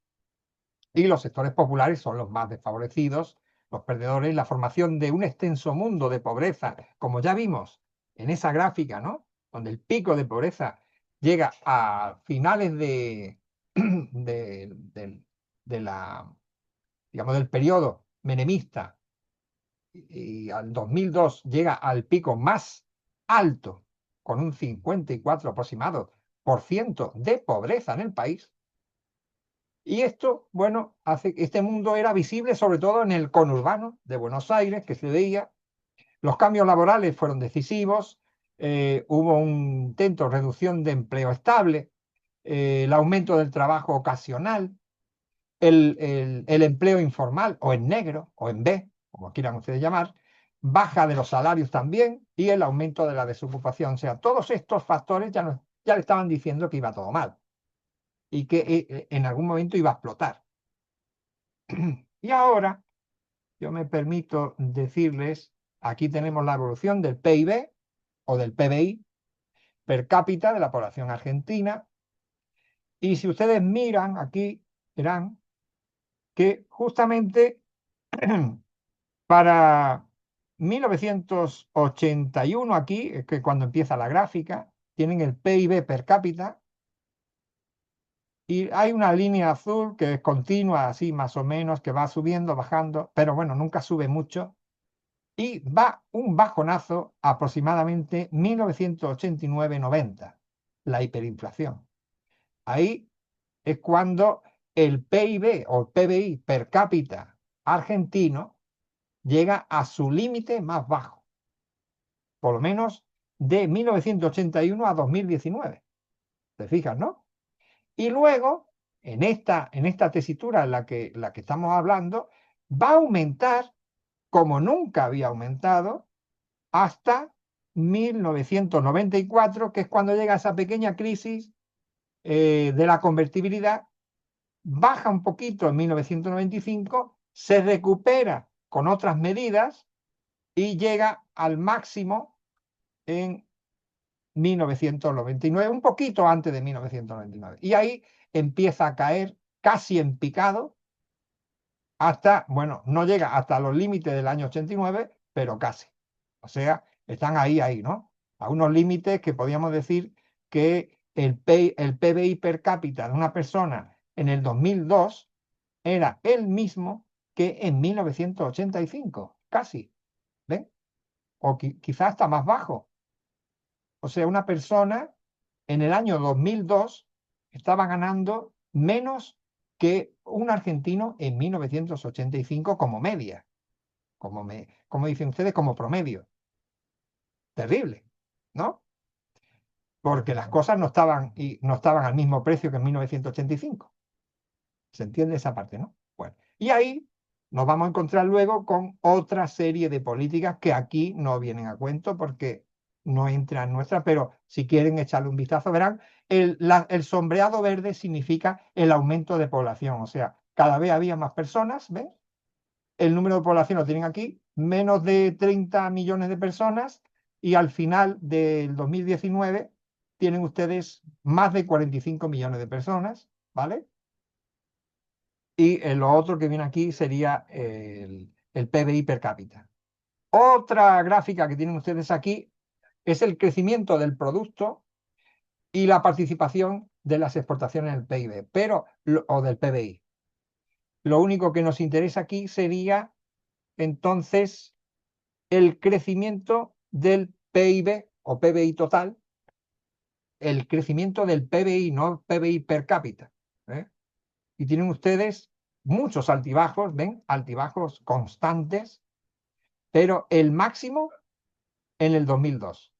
Y los sectores populares son los más desfavorecidos, los perdedores, la formación de un extenso mundo de pobreza, como ya vimos en esa gráfica, ¿no? Donde el pico de pobreza llega a finales de, de- de la, digamos, del periodo menemista y al 2002 llega al pico más alto, con un 54 aproximado por ciento de pobreza en el país. Y esto, bueno, hace que este mundo era visible sobre todo en el conurbano de Buenos Aires, que se veía. Los cambios laborales fueron decisivos, hubo un intento de reducción de empleo estable, el aumento del trabajo ocasional, el empleo informal o en negro o en B, como quieran ustedes llamar, baja de los salarios también y el aumento de la desocupación. O sea, todos estos factores ya le estaban diciendo que iba todo mal y que en algún momento iba a explotar. Y ahora yo me permito decirles, aquí tenemos la evolución del PIB o del PBI per cápita de la población argentina. Y si ustedes miran aquí, verán que justamente para 1981 aquí, es que cuando empieza la gráfica, tienen el PIB per cápita y hay una línea azul que es continua, así más o menos, que va subiendo, bajando, pero bueno, nunca sube mucho. Y va un bajonazo aproximadamente 1989-90, la hiperinflación. Ahí es cuando el PIB o el PBI per cápita argentino llega a su límite más bajo, por lo menos de 1981 a 2019. ¿Te fijas, no? Y luego, en esta tesitura en la que estamos hablando, va a aumentar como nunca había aumentado hasta 1994, que es cuando llega esa pequeña crisis de la convertibilidad, baja un poquito en 1995, se recupera con otras medidas y llega al máximo en 1999, un poquito antes de 1999. Y ahí empieza a caer casi en picado hasta, bueno, no llega hasta los límites del año 89, pero casi. O sea, están ahí, ¿no? A unos límites que podríamos decir que el PBI per cápita de una persona en el 2002 era el mismo que en 1985, casi, ¿ven? O quizás hasta más bajo. O sea, una persona en el año 2002 estaba ganando menos que un argentino en 1985 como media, como dicen ustedes, como promedio. Terrible, ¿no? Porque las cosas no estaban al mismo precio que en 1985. ¿Se entiende esa parte, no? Bueno, y ahí nos vamos a encontrar luego con otra serie de políticas que aquí no vienen a cuento porque no entran nuestras, pero si quieren echarle un vistazo, verán, el sombreado verde significa el aumento de población, o sea, cada vez había más personas, ¿ven? El número de población lo tienen aquí, menos de 30 millones de personas, y al final del 2019 tienen ustedes más de 45 millones de personas, ¿vale? Y lo otro que viene aquí sería el PBI per cápita. Otra gráfica que tienen ustedes aquí es el crecimiento del producto y la participación de las exportaciones en el PIB, o del PBI. Lo único que nos interesa aquí sería entonces el crecimiento del PIB o PBI total, el crecimiento del PBI, no PBI per cápita. ¿Eh? Y tienen ustedes muchos altibajos, ¿ven? Altibajos constantes, pero el máximo en el 2002,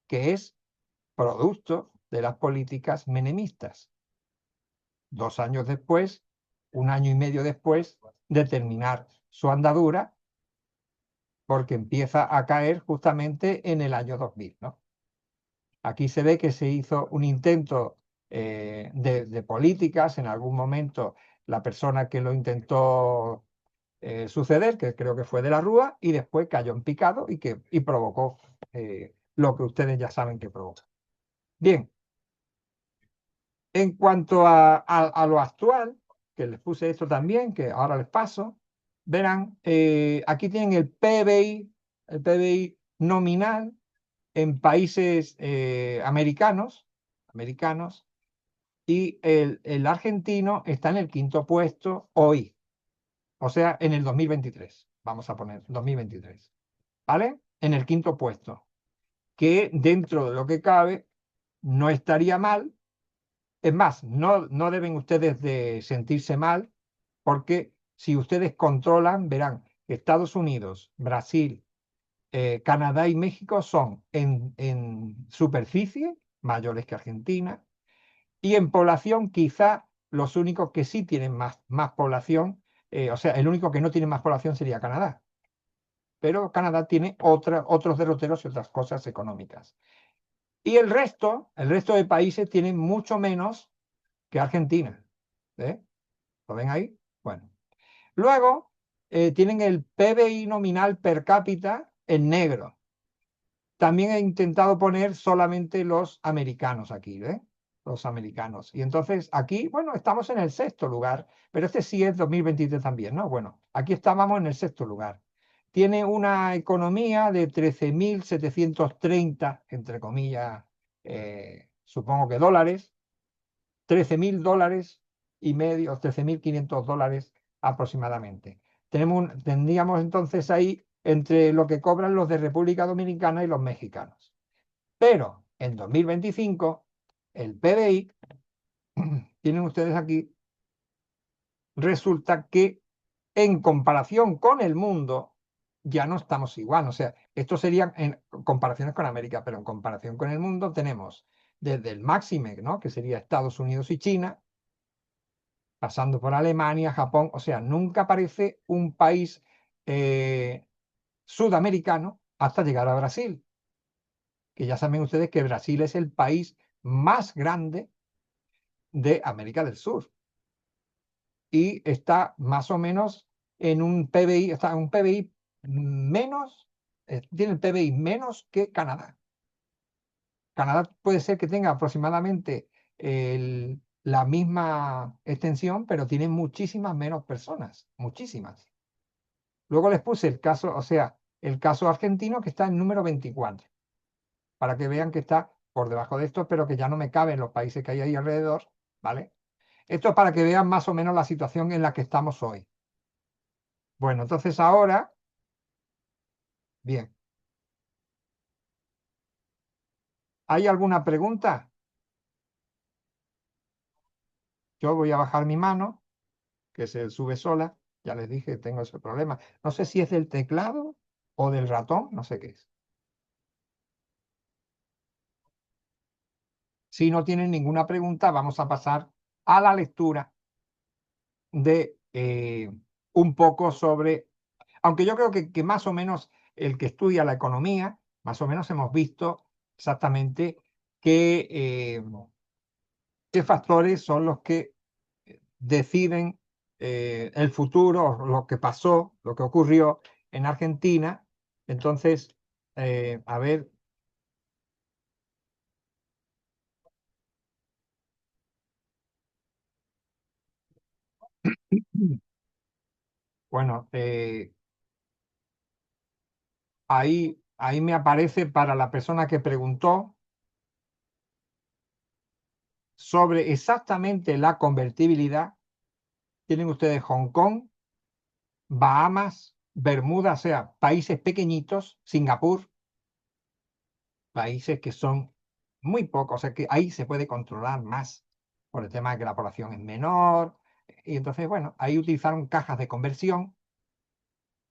que es producto de las políticas menemistas. 2 años después, un año y medio después de terminar su andadura, porque empieza a caer justamente en el año 2000, ¿no? Aquí se ve que se hizo un intento de políticas, en algún momento la persona que lo intentó suceder, que creo que fue de la Rúa, y después cayó en picado y provocó lo que ustedes ya saben que provoca. Bien, en cuanto a lo actual, que les puse esto también, que ahora les paso, verán, aquí tienen el PBI nominal en países americanos, y el argentino está en el quinto puesto hoy, o sea, en el 2023, vamos a poner 2023, ¿vale? En el quinto puesto, que dentro de lo que cabe no estaría mal. Es más, no deben ustedes de sentirse mal, porque si ustedes controlan, verán que Estados Unidos, Brasil, Canadá y México son en superficie mayores que Argentina, y en población quizá los únicos que sí tienen más población, o sea, el único que no tiene más población sería Canadá, pero Canadá tiene otros derroteros y otras cosas económicas. Y el resto de países tienen mucho menos que Argentina. ¿Eh? ¿Lo ven ahí? Bueno. Luego, tienen el PBI nominal per cápita en negro. También he intentado poner solamente los americanos aquí, ¿eh? Los americanos. Y entonces aquí, bueno, estamos en el sexto lugar, pero este sí es 2023 también, ¿no? Bueno, aquí estábamos en el sexto lugar. Tiene una economía de 13.730, entre comillas, supongo que dólares, 13.000 dólares y medio, 13.500 dólares aproximadamente. Tendríamos entonces ahí entre lo que cobran los de República Dominicana y los mexicanos. Pero en 2025, el PBI, tienen ustedes aquí, resulta que en comparación con el mundo, ya no estamos igual. O sea, esto serían en comparaciones con América, pero en comparación con el mundo tenemos desde el máxime, ¿no? Que sería Estados Unidos y China, pasando por Alemania, Japón. O sea, nunca aparece un país sudamericano hasta llegar a Brasil, que ya saben ustedes que Brasil es el país más grande de América del Sur y está más o menos en un PBI, está en un PBI menos, tiene el PBI menos que Canadá. Canadá puede ser que tenga aproximadamente la misma extensión, pero tiene muchísimas menos personas, muchísimas. Luego les puse el caso, o sea, el caso argentino que está en número 24, para que vean que está por debajo de esto, pero que ya no me caben los países que hay ahí alrededor, ¿vale? Esto es para que vean más o menos la situación en la que estamos hoy. Bueno, entonces ahora, bien, ¿hay alguna pregunta? Yo voy a bajar mi mano, que se sube sola. Ya les dije, tengo ese problema. No sé si es del teclado o del ratón, no sé qué es. Si no tienen ninguna pregunta, vamos a pasar a la lectura de un poco sobre, aunque yo creo que más o menos el que estudia la economía, más o menos hemos visto exactamente qué factores son los que deciden el futuro, lo que pasó, lo que ocurrió en Argentina. Entonces, a ver, bueno, ahí me aparece para la persona que preguntó sobre exactamente la convertibilidad. Tienen ustedes Hong Kong, Bahamas, Bermuda, o sea, países pequeñitos, Singapur, países que son muy pocos, o sea que ahí se puede controlar más por el tema de que la población es menor. Y entonces, bueno, ahí utilizaron cajas de conversión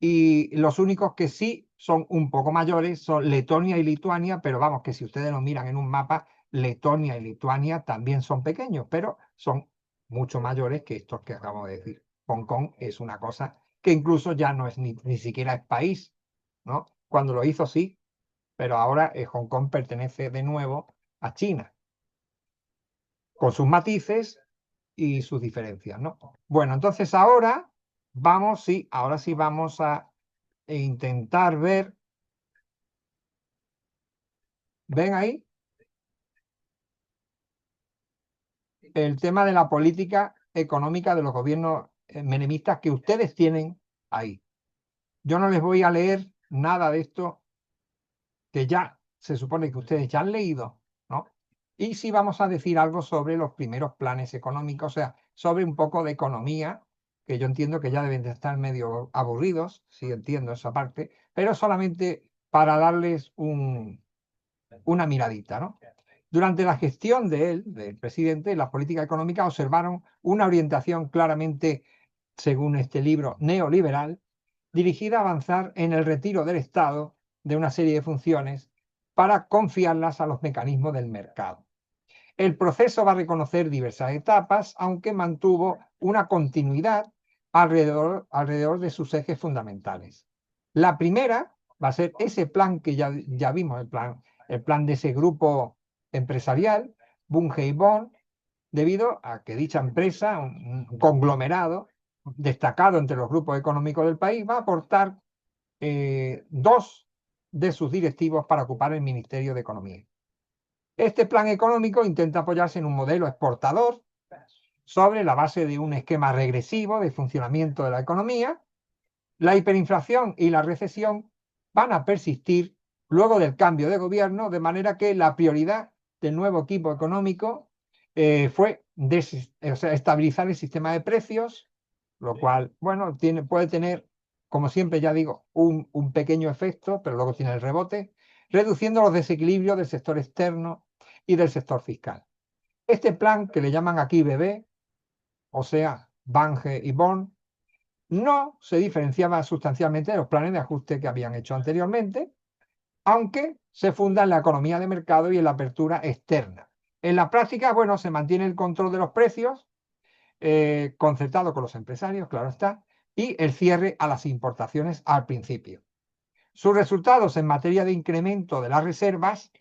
y los únicos que sí son un poco mayores son Letonia y Lituania, pero vamos, que si ustedes lo miran en un mapa, Letonia y Lituania también son pequeños, pero son mucho mayores que estos que acabamos de decir. Hong Kong es una cosa que incluso ya no es ni siquiera es país, ¿no? Cuando lo hizo sí, pero ahora Hong Kong pertenece de nuevo a China, con sus matices y sus diferencias, ¿no? Bueno, entonces ahora vamos, sí, ahora sí vamos a intentar ver, ven ahí, el tema de la política económica de los gobiernos menemistas que ustedes tienen ahí. Yo no les voy a leer nada de esto que ya se supone que ustedes ya han leído, ¿no? Y sí vamos a decir algo sobre los primeros planes económicos, o sea, sobre un poco de economía, que yo entiendo que ya deben de estar medio aburridos, sí entiendo esa parte, pero solamente para darles una miradita, ¿no? Durante la gestión de él, del presidente, las políticas económicas observaron una orientación claramente, según este libro, neoliberal, dirigida a avanzar en el retiro del Estado de una serie de funciones para confiarlas a los mecanismos del mercado. El proceso va a reconocer diversas etapas, aunque mantuvo una continuidad alrededor de sus ejes fundamentales. La primera va a ser ese plan que ya vimos, el plan de ese grupo empresarial, Bunge y Bond, debido a que dicha empresa, un conglomerado, destacado entre los grupos económicos del país, va a aportar dos de sus directivos para ocupar el Ministerio de Economía. Este plan económico intenta apoyarse en un modelo exportador sobre la base de un esquema regresivo de funcionamiento de la economía. La hiperinflación y la recesión van a persistir luego del cambio de gobierno, de manera que la prioridad del nuevo equipo económico fue estabilizar el sistema de precios, lo cual, bueno, puede tener, como siempre ya digo, un pequeño efecto, pero luego tiene el rebote, reduciendo los desequilibrios del sector externo y del sector fiscal. Este plan, que le llaman aquí BB, o sea, Bange y Bond, no se diferenciaba sustancialmente de los planes de ajuste que habían hecho anteriormente, aunque se funda en la economía de mercado y en la apertura externa. En la práctica, bueno, se mantiene el control de los precios, concertado con los empresarios, claro está, y el cierre a las importaciones al principio. Sus resultados en materia de incremento de las reservas,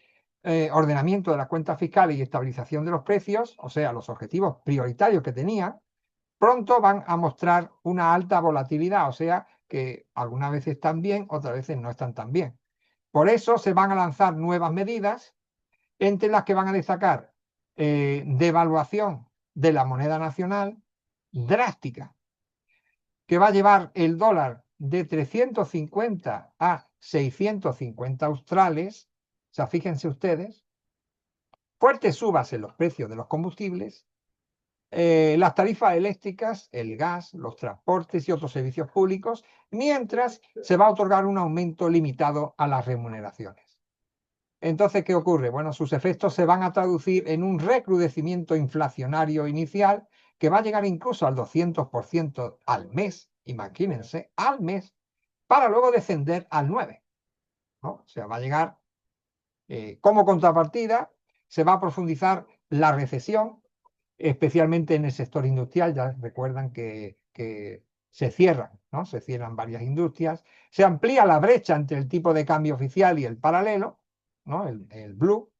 ordenamiento de las cuentas fiscales y estabilización de los precios, o sea, los objetivos prioritarios que tenía, pronto van a mostrar una alta volatilidad, o sea, que algunas veces están bien, otras veces no están tan bien. Por eso se van a lanzar nuevas medidas, entre las que van a destacar devaluación de la moneda nacional drástica, que va a llevar el dólar de 350 a 650 australes, o sea, fíjense ustedes, fuertes subas en los precios de los combustibles, las tarifas eléctricas, el gas, los transportes y otros servicios públicos, mientras se va a otorgar un aumento limitado a las remuneraciones. Entonces, ¿qué ocurre? Bueno, sus efectos se van a traducir en un recrudecimiento inflacionario inicial que va a llegar incluso al 200% al mes, imagínense, al mes, para luego descender al 9%, ¿no? O sea, va a llegar como contrapartida, se va a profundizar la recesión, especialmente en el sector industrial. Ya recuerdan que se cierran, ¿no? Se cierran varias industrias, se amplía la brecha entre el tipo de cambio oficial y el paralelo, ¿no? El blue,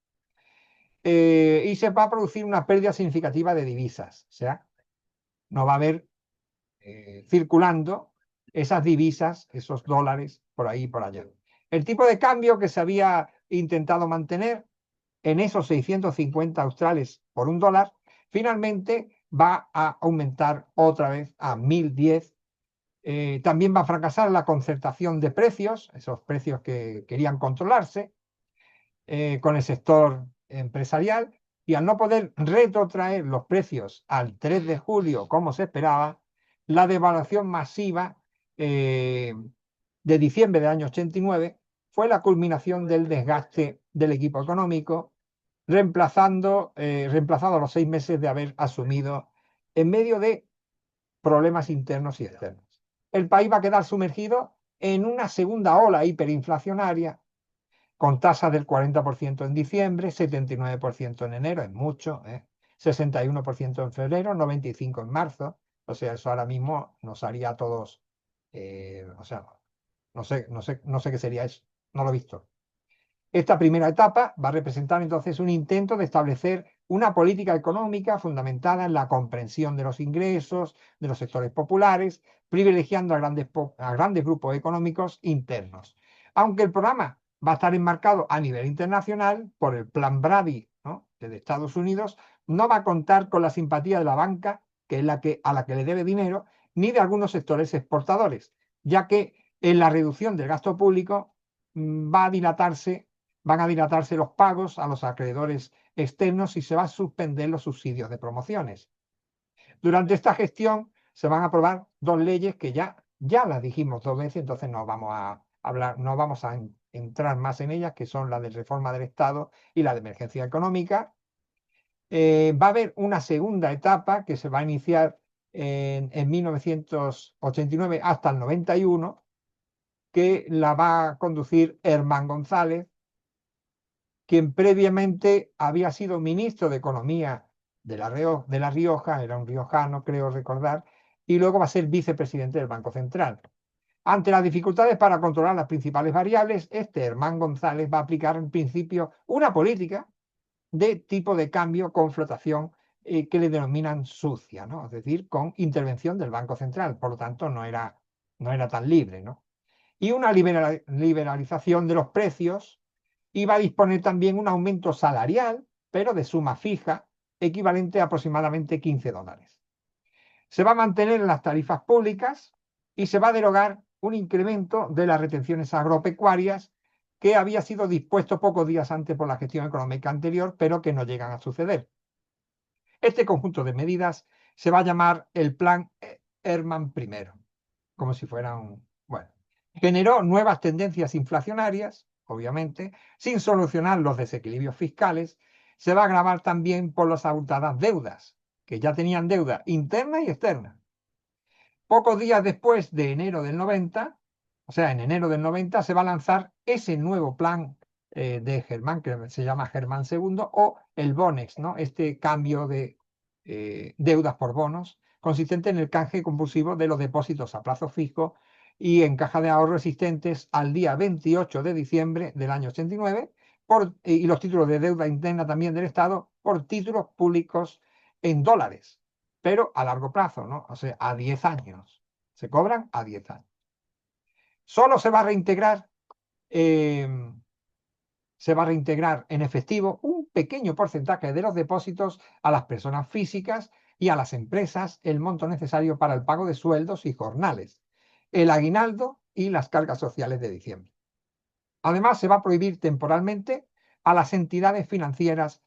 y se va a producir una pérdida significativa de divisas, o sea, no va a haber circulando esas divisas, esos dólares por ahí y por allá. El tipo de cambio que se había intentado mantener en esos 650 australes por un dólar, finalmente va a aumentar otra vez a 1010. También va a fracasar la concertación de precios, esos precios que querían controlarse con el sector empresarial, y al no poder retrotraer los precios al 3 de julio como se esperaba, la devaluación masiva de diciembre del año 89 fue la culminación del desgaste del equipo económico, reemplazado a los 6 meses de haber asumido en medio de problemas internos y externos. El país va a quedar sumergido en una segunda ola hiperinflacionaria, con tasas del 40% en diciembre, 79% en enero, es mucho, 61% en febrero, 95% en marzo. O sea, eso ahora mismo nos haría a todos, o sea, no sé qué sería eso, no lo he visto. Esta primera etapa va a representar entonces un intento de establecer una política económica fundamentada en la comprensión de los ingresos de los sectores populares, privilegiando a grandes grupos económicos internos. Aunque el programa va a estar enmarcado a nivel internacional por el Plan Brady, ¿no?, de Estados Unidos, no va a contar con la simpatía de la banca, que es a la que le debe dinero, ni de algunos sectores exportadores, ya que en la reducción del gasto público van a dilatarse los pagos a los acreedores externos y se van a suspender los subsidios de promociones. Durante esta gestión se van a aprobar dos leyes que ya las dijimos dos veces, entonces no vamos a hablar, no vamos a entrar más en ellas, que son la de reforma del Estado y la de emergencia económica. Va a haber una segunda etapa que se va a iniciar en 1989 hasta el 91, que la va a conducir Herman González, quien previamente había sido ministro de Economía de La Rioja, era un riojano, creo recordar, y luego va a ser vicepresidente del Banco Central. Ante las dificultades para controlar las principales variables, Herman González va a aplicar en principio una política de tipo de cambio con flotación que le denominan sucia, ¿no? Es decir, con intervención del Banco Central. Por lo tanto, no era tan libre, ¿no? Y una liberalización de los precios iba a disponer también un aumento salarial, pero de suma fija, equivalente a aproximadamente $15. Se va a mantener en las tarifas públicas y se va a derogar un incremento de las retenciones agropecuarias que había sido dispuesto pocos días antes por la gestión económica anterior, pero que no llegan a suceder. Este conjunto de medidas se va a llamar el Plan Herman I, como si fuera un... Bueno, generó nuevas tendencias inflacionarias, obviamente, sin solucionar los desequilibrios fiscales. Se va a agravar también por las abultadas deudas, que ya tenían deuda interna y externa. Pocos días después de enero del 90, o sea, en enero del 90, se va a lanzar ese nuevo plan de Germán, que se llama Germán II, o el Bonex, ¿no? Este cambio de deudas por bonos, consistente en el canje compulsivo de los depósitos a plazo fijo y en caja de ahorro existentes al día 28 de diciembre del año 89, y los títulos de deuda interna también del Estado por títulos públicos en dólares, pero a largo plazo, ¿no? O sea, a 10 años. Se cobran a 10 años. Solo eh, se va a reintegrar en efectivo un pequeño porcentaje de los depósitos a las personas físicas y a las empresas el monto necesario para el pago de sueldos y jornales, el aguinaldo y las cargas sociales de diciembre. Además, se va a prohibir temporalmente a las entidades financieras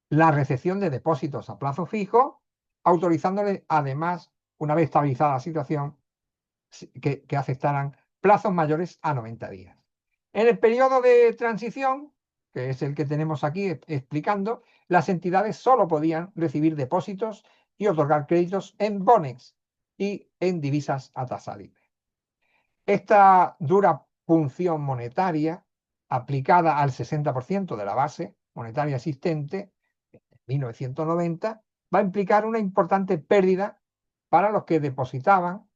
la recepción de depósitos a plazo fijo, autorizándole además, una vez estabilizada la situación, que aceptaran plazos mayores a 90 días. En el periodo de transición, que es el que tenemos aquí explicando, las entidades solo podían recibir depósitos y otorgar créditos en bonex y en divisas a tasa libre. Esta dura punción monetaria, aplicada al 60% de la base monetaria existente, 1990, va a implicar una importante pérdida para los que depositaban,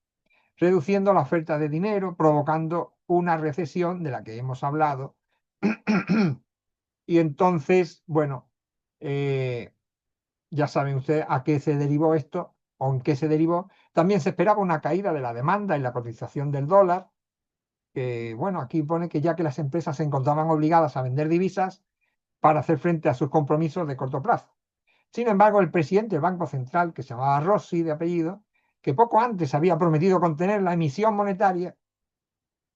reduciendo la oferta de dinero, provocando una recesión de la que hemos hablado. Y entonces, bueno, eh, ya saben ustedes a qué se derivó esto o en qué se derivó. También se esperaba una caída de la demanda y la cotización del dólar. Bueno, aquí pone que ya que las empresas se encontraban obligadas a vender divisas para hacer frente a sus compromisos de corto plazo. Sin embargo, el presidente del Banco Central, que se llamaba Rossi de apellido, que poco antes había prometido contener la emisión monetaria,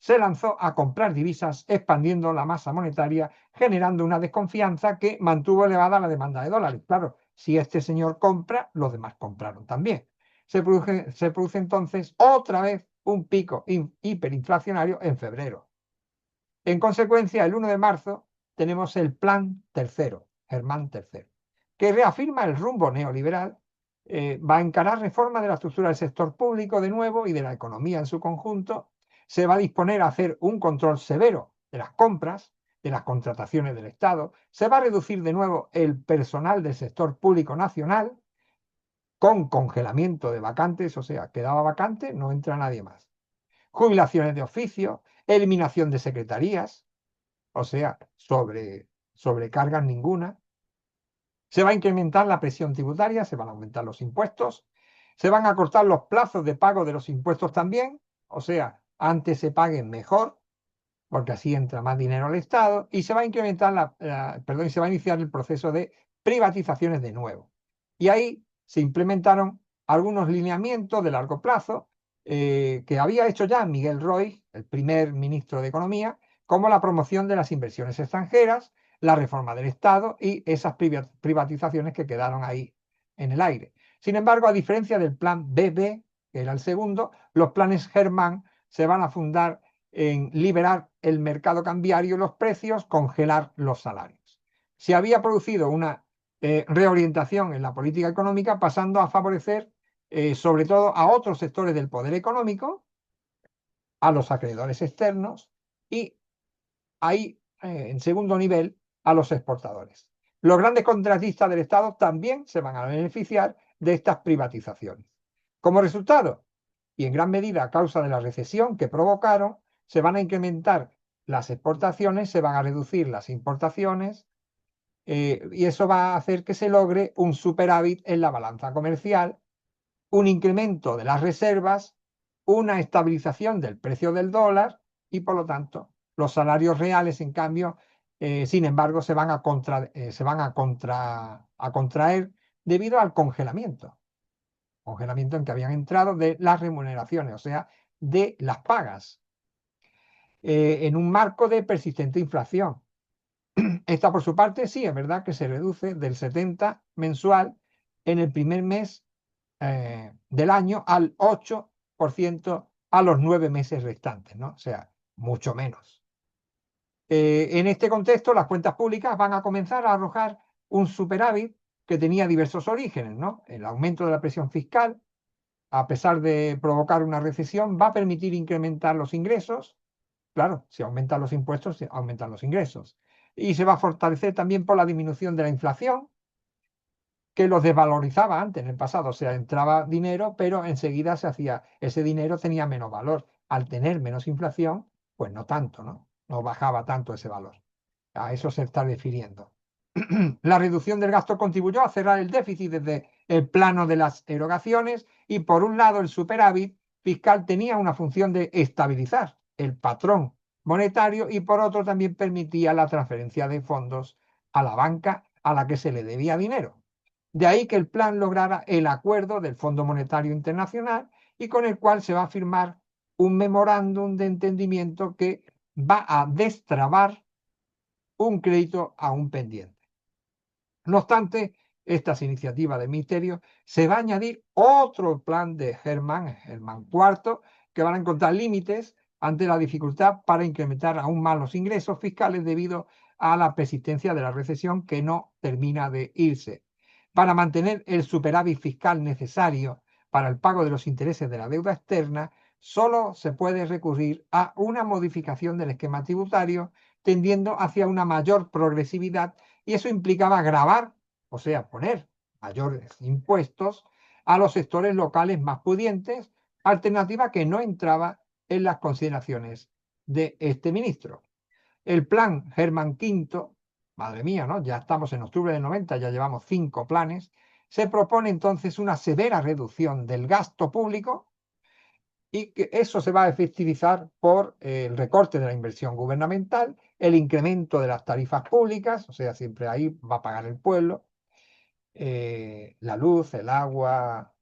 se lanzó a comprar divisas, expandiendo la masa monetaria, generando una desconfianza que mantuvo elevada la demanda de dólares. Claro, si este señor compra, los demás compraron también. Se produce entonces otra vez un pico hiperinflacionario en febrero. En consecuencia, el 1 de marzo tenemos el Plan Tercero, Germán III, que reafirma el rumbo neoliberal, va a encarar reformas de la estructura del sector público de nuevo y de la economía en su conjunto, se va a disponer a hacer un control severo de las compras, de las contrataciones del Estado, se va a reducir de nuevo el personal del sector público nacional con congelamiento de vacantes, o sea, quedaba vacante, no entra nadie más. Jubilaciones de oficio, eliminación de secretarías, o sea, sobrecargas ninguna. Se va a incrementar la presión tributaria, se van a aumentar los impuestos, se van a cortar los plazos de pago de los impuestos también, o sea, antes se paguen mejor, porque así entra más dinero al Estado, y se va a incrementar perdón, y se va a iniciar el proceso de privatizaciones de nuevo. Y ahí se implementaron algunos lineamientos de largo plazo que había hecho ya Miguel Roy, el primer ministro de Economía, como la promoción de las inversiones extranjeras, la reforma del Estado y esas privatizaciones que quedaron ahí en el aire. Sin embargo, a diferencia del plan BB, que era el segundo, los planes Germán se van a fundar en liberar el mercado cambiario y los precios, congelar los salarios. Se había producido una reorientación en la política económica, pasando a favorecer sobre todo a otros sectores del poder económico, a los acreedores externos y ahí, en segundo nivel, a los exportadores. Los grandes contratistas del Estado también se van a beneficiar de estas privatizaciones. Como resultado, y en gran medida a causa de la recesión que provocaron, se van a incrementar las exportaciones, se van a reducir las importaciones y eso va a hacer que se logre un superávit en la balanza comercial, un incremento de las reservas, una estabilización del precio del dólar y, por lo tanto, los salarios reales, en cambio, sin embargo, se van a contraer debido al congelamiento en que habían entrado de las remuneraciones, o sea, de las pagas, en un marco de persistente inflación. Esta, por su parte, sí, es verdad que se reduce del 70 mensual en el primer mes del año al 8% a los 9 meses restantes, ¿no? O sea, mucho menos. En este contexto, las cuentas públicas van a comenzar a arrojar un superávit que tenía diversos orígenes, ¿no? El aumento de la presión fiscal, a pesar de provocar una recesión, va a permitir incrementar los ingresos. Claro, si aumentan los impuestos, aumentan los ingresos. Y se va a fortalecer también por la disminución de la inflación, que los desvalorizaba antes en el pasado. O sea, entraba dinero, pero enseguida ese dinero tenía menos valor. Al tener menos inflación, pues no tanto, ¿no? No bajaba tanto ese valor. A eso se está refiriendo. La reducción del gasto contribuyó a cerrar el déficit desde el plano de las erogaciones y, por un lado, el superávit fiscal tenía una función de estabilizar el patrón monetario y, por otro, también permitía la transferencia de fondos a la banca a la que se le debía dinero. De ahí que el plan lograra el acuerdo del Fondo Monetario Internacional y con el cual se va a firmar un memorándum de entendimiento que va a destrabar un crédito aún pendiente. No obstante, estas iniciativas del Ministerio se va a añadir otro plan de Herman IV, que van a encontrar límites ante la dificultad para incrementar aún más los ingresos fiscales debido a la persistencia de la recesión que no termina de irse. Para mantener el superávit fiscal necesario para el pago de los intereses de la deuda externa, solo se puede recurrir a una modificación del esquema tributario tendiendo hacia una mayor progresividad y eso implicaba gravar, o sea, poner mayores impuestos a los sectores locales más pudientes, alternativa que no entraba en las consideraciones de este ministro. El plan Germán Quinto, madre mía, ¿no? Ya estamos en octubre del 90, ya llevamos 5 planes, se propone entonces una severa reducción del gasto público y que eso se va a efectivizar por el recorte de la inversión gubernamental, el incremento de las tarifas públicas, o sea, siempre ahí va a pagar el pueblo, la luz, el agua,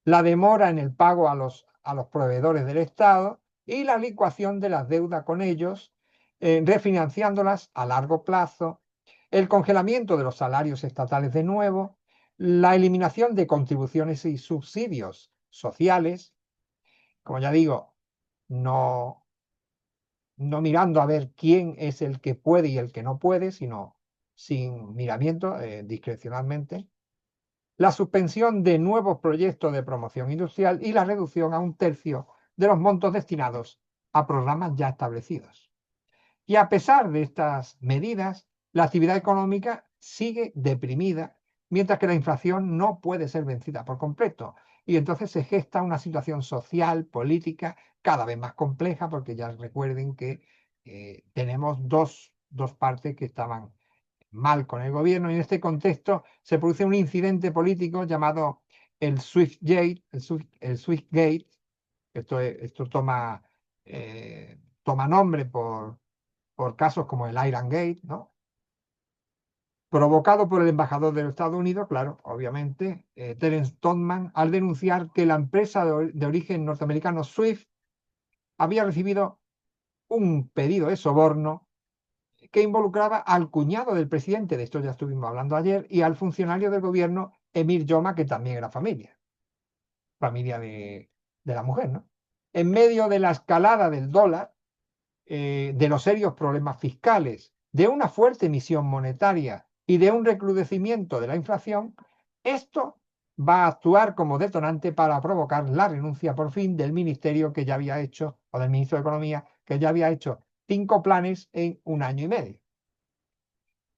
la demora en el pago a los proveedores del Estado y la licuación de las deudas con ellos, refinanciándolas a largo plazo, el congelamiento de los salarios estatales de nuevo, la eliminación de contribuciones y subsidios sociales, como ya digo, no, no mirando a ver quién es el que puede y el que no puede, sino sin miramiento, discrecionalmente, la suspensión de nuevos proyectos de promoción industrial y la reducción a 1/3 de los montos destinados a programas ya establecidos. Y a pesar de estas medidas, la actividad económica sigue deprimida, mientras que la inflación no puede ser vencida por completo. Y entonces se gesta una situación social, política, cada vez más compleja, porque ya recuerden que tenemos dos partes que estaban mal con el gobierno. Y en este contexto se produce un incidente político llamado el Swiftgate, el Swiftgate. Esto toma nombre por casos como el Iran Gate, ¿no? Provocado por el embajador de los Estados Unidos, claro, obviamente, Terence Todman, al denunciar que la empresa de origen norteamericano Swift había recibido un pedido de soborno que involucraba al cuñado del presidente, de esto ya estuvimos hablando ayer, y al funcionario del gobierno Emir Yoma, que también era familia de la mujer, ¿no? En medio de la escalada del dólar, de los serios problemas fiscales, de una fuerte emisión monetaria y de un recrudecimiento de la inflación, esto va a actuar como detonante para provocar la renuncia por fin del ministerio que ya había hecho, o del ministro de Economía, que ya había hecho 5 planes en un año y medio.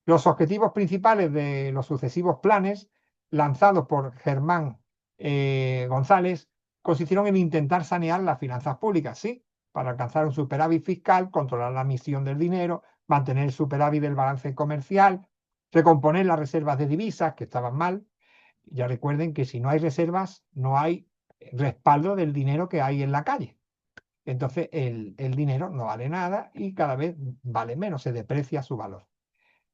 Los objetivos principales de los sucesivos planes lanzados por Germán González consistieron en intentar sanear las finanzas públicas, sí, para alcanzar un superávit fiscal, controlar la emisión del dinero, mantener el superávit del balance comercial, recomponer las reservas de divisas que estaban mal. Ya recuerden que si no hay reservas, no hay respaldo del dinero que hay en la calle. Entonces el dinero no vale nada y cada vez vale menos, se deprecia su valor.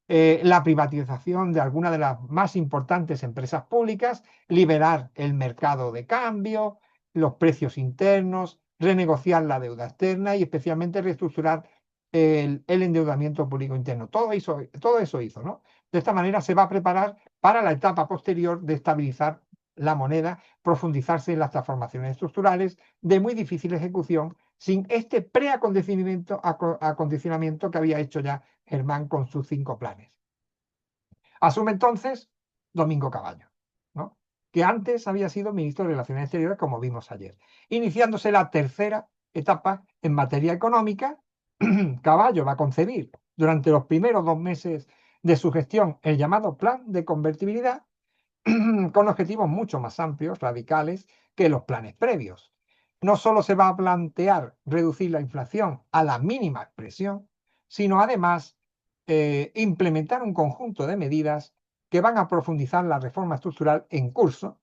La privatización de algunas de las más importantes empresas públicas, liberar el mercado de cambio, los precios internos, renegociar la deuda externa y especialmente reestructurar el endeudamiento público interno. Todo eso hizo, ¿no? De esta manera se va a preparar para la etapa posterior de estabilizar la moneda, profundizarse en las transformaciones estructurales de muy difícil ejecución sin este acondicionamiento que había hecho ya Germán con sus 5 planes. Asume entonces Domingo Caballo, ¿no? Que antes había sido ministro de Relaciones Exteriores, como vimos ayer. Iniciándose la tercera etapa en materia económica, Caballo va a concebir durante los primeros 2 meses de su gestión el llamado Plan de Convertibilidad, con objetivos mucho más amplios, radicales, que los planes previos. No solo se va a plantear reducir la inflación a la mínima expresión, sino además implementar un conjunto de medidas que van a profundizar la reforma estructural en curso,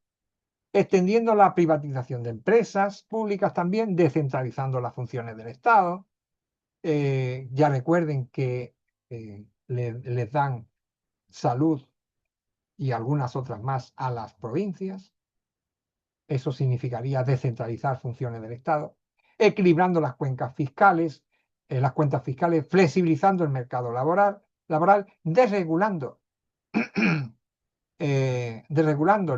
extendiendo la privatización de empresas públicas también, descentralizando las funciones del Estado. Ya recuerden que les dan salud y algunas otras más a las provincias. Eso significaría descentralizar funciones del Estado, equilibrando las cuentas fiscales, flexibilizando el mercado laboral, desregulando,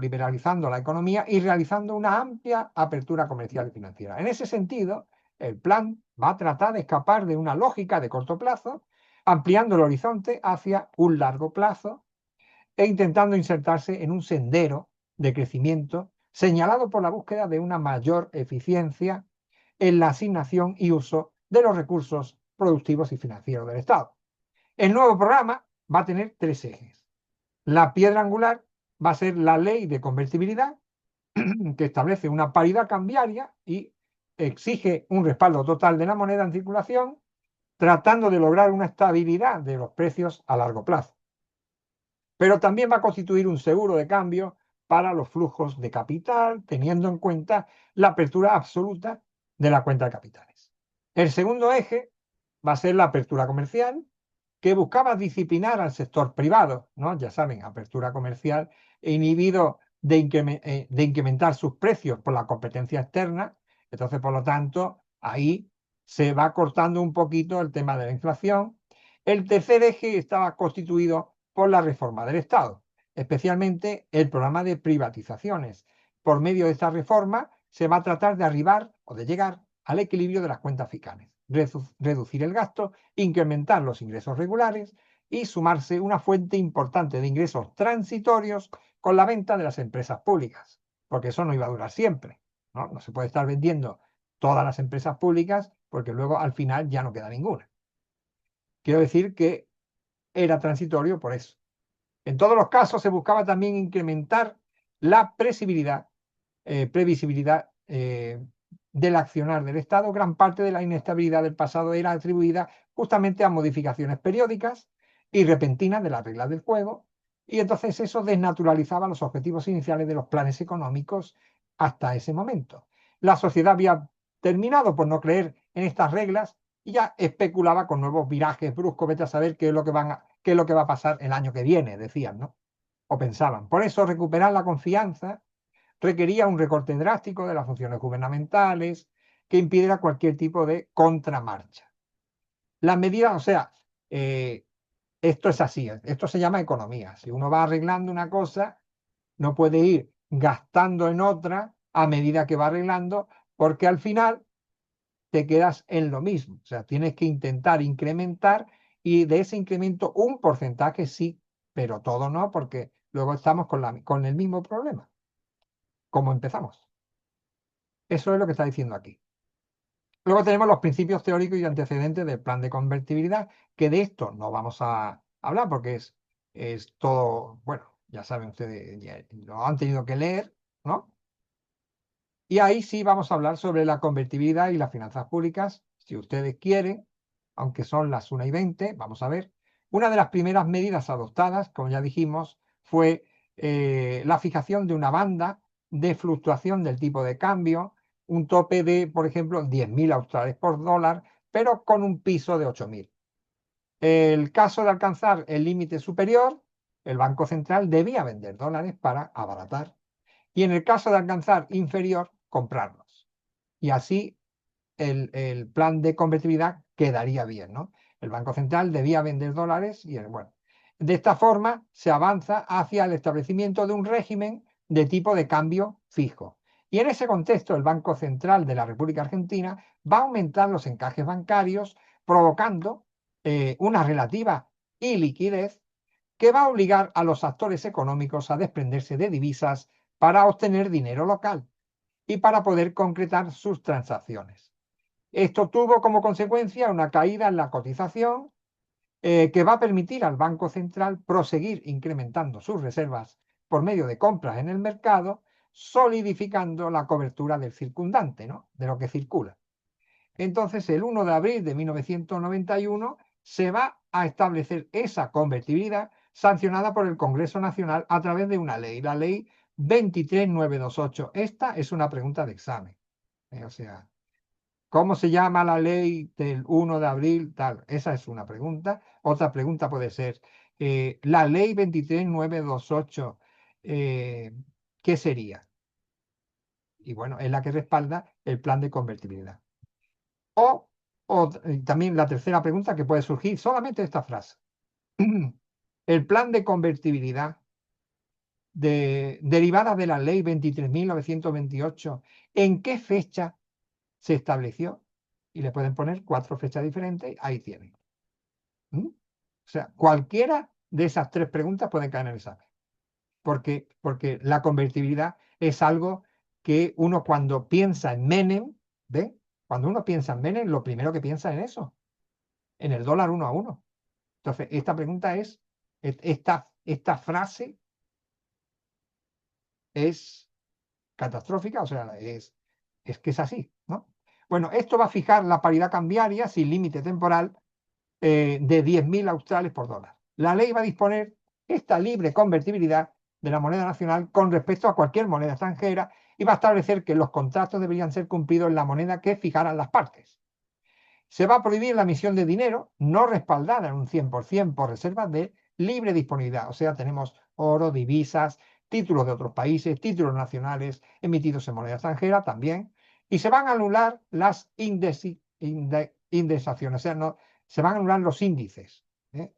liberalizando la economía y realizando una amplia apertura comercial y financiera. En ese sentido, el plan va a tratar de escapar de una lógica de corto plazo, ampliando el horizonte hacia un largo plazo e intentando insertarse en un sendero de crecimiento señalado por la búsqueda de una mayor eficiencia en la asignación y uso de los recursos productivos y financieros del Estado. El nuevo programa va a tener 3 ejes. La piedra angular va a ser la ley de convertibilidad, que establece una paridad cambiaria y exige un respaldo total de la moneda en circulación, tratando de lograr una estabilidad de los precios a largo plazo. Pero también va a constituir un seguro de cambio para los flujos de capital, teniendo en cuenta la apertura absoluta de la cuenta de capitales. El segundo eje va a ser la apertura comercial, que buscaba disciplinar al sector privado, ¿no? Ya saben, apertura comercial inhibido de incrementar sus precios por la competencia externa. Entonces, por lo tanto, ahí se va cortando un poquito el tema de la inflación. El tercer eje estaba constituido por la reforma del Estado, especialmente el programa de privatizaciones. Por medio de esta reforma se va a tratar de arribar o de llegar al equilibrio de las cuentas fiscales, reducir el gasto, incrementar los ingresos regulares y sumarse una fuente importante de ingresos transitorios con la venta de las empresas públicas, porque eso no iba a durar siempre, ¿no? No se puede estar vendiendo todas las empresas públicas porque luego al final ya no queda ninguna. Quiero decir que era transitorio por eso. En todos los casos se buscaba también incrementar la previsibilidad del accionar del Estado. Gran parte de la inestabilidad del pasado era atribuida justamente a modificaciones periódicas y repentinas de las reglas del juego, y entonces eso desnaturalizaba los objetivos iniciales de los planes económicos hasta ese momento. La sociedad había terminado por no creer en estas reglas y ya especulaba con nuevos virajes bruscos, vete a saber qué es lo que qué es lo que va a pasar el año que viene, decían, ¿no? O pensaban. Por eso recuperar la confianza requería un recorte drástico de las funciones gubernamentales que impidiera cualquier tipo de contramarcha. Las medidas, o sea, esto es así, esto se llama economía. Si uno va arreglando una cosa, no puede ir gastando en otra a medida que va arreglando, porque al final te quedas en lo mismo. O sea, tienes que intentar incrementar y de ese incremento un porcentaje sí, pero todo no, porque luego estamos con el mismo problema, como empezamos. Eso es lo que está diciendo aquí. Luego tenemos los principios teóricos y antecedentes del plan de convertibilidad, que de esto no vamos a hablar porque es todo, bueno, ya saben ustedes, ya lo han tenido que leer, ¿no? Y ahí sí vamos a hablar sobre la convertibilidad y las finanzas públicas, si ustedes quieren, aunque son las 1:20, vamos a ver. Una de las primeras medidas adoptadas, como ya dijimos, fue la fijación de una banda de fluctuación del tipo de cambio, un tope de, por ejemplo, 10.000 australes por dólar, pero con un piso de 8.000. El caso de alcanzar el límite superior, el Banco Central debía vender dólares para abaratar. Y en el caso de alcanzar inferior, comprarlos. Y así el plan de convertibilidad quedaría bien, ¿no? El Banco Central debía vender dólares y, bueno, de esta forma se avanza hacia el establecimiento de un régimen de tipo de cambio fijo. Y en ese contexto, el Banco Central de la República Argentina va a aumentar los encajes bancarios, provocando una relativa iliquidez que va a obligar a los actores económicos a desprenderse de divisas para obtener dinero local y para poder concretar sus transacciones. Esto tuvo como consecuencia una caída en la cotización que va a permitir al Banco Central proseguir incrementando sus reservas por medio de compras en el mercado, solidificando la cobertura del circundante, ¿no? De lo que circula. Entonces, el 1 de abril de 1991 se va a establecer esa convertibilidad sancionada por el Congreso Nacional a través de una ley, la ley 23928. Esta es una pregunta de examen. O sea, ¿cómo se llama la ley del 1 de abril? Tal, esa es una pregunta. Otra pregunta puede ser, la ley 23928, ¿qué sería? Y bueno, es la que respalda el plan de convertibilidad. O, también la tercera pregunta que puede surgir solamente esta frase. El plan de convertibilidad derivada de la ley 23.928, ¿en qué fecha se estableció? Y le pueden poner 4 fechas diferentes, ahí tienen. O sea, cualquiera de esas 3 preguntas pueden caer en el examen. Porque la convertibilidad es algo que uno cuando piensa en Menem, ¿ve? Cuando uno piensa en Menem, lo primero que piensa en eso, en el dólar 1 a 1. Entonces, esta pregunta es, esta frase es catastrófica, o sea, es que es así, ¿no? Bueno, esto va a fijar la paridad cambiaria sin límite temporal de 10.000 australes por dólar. La ley va a disponer esta libre convertibilidad de la moneda nacional con respecto a cualquier moneda extranjera y va a establecer que los contratos deberían ser cumplidos en la moneda que fijaran las partes. Se va a prohibir la emisión de dinero no respaldada en un 100% por reservas de libre disponibilidad. O sea, tenemos oro, divisas, títulos de otros países, títulos nacionales emitidos en moneda extranjera también. Y se van a anular las indexaciones, o sea, no, se van a anular los índices, ¿eh?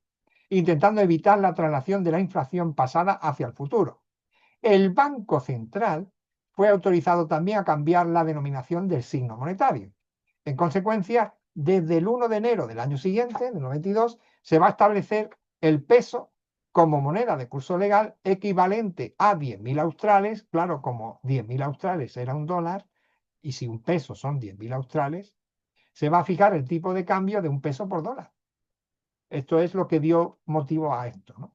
Intentando evitar la traslación de la inflación pasada hacia el futuro. El Banco Central fue autorizado también a cambiar la denominación del signo monetario. En consecuencia, desde el 1 de enero del año siguiente, del 92, se va a establecer el peso como moneda de curso legal equivalente a 10.000 australes. Claro, como 10.000 australes era un dólar, y si un peso son 10.000 australes, se va a fijar el tipo de cambio de un peso por dólar. Esto es lo que dio motivo a esto, ¿no?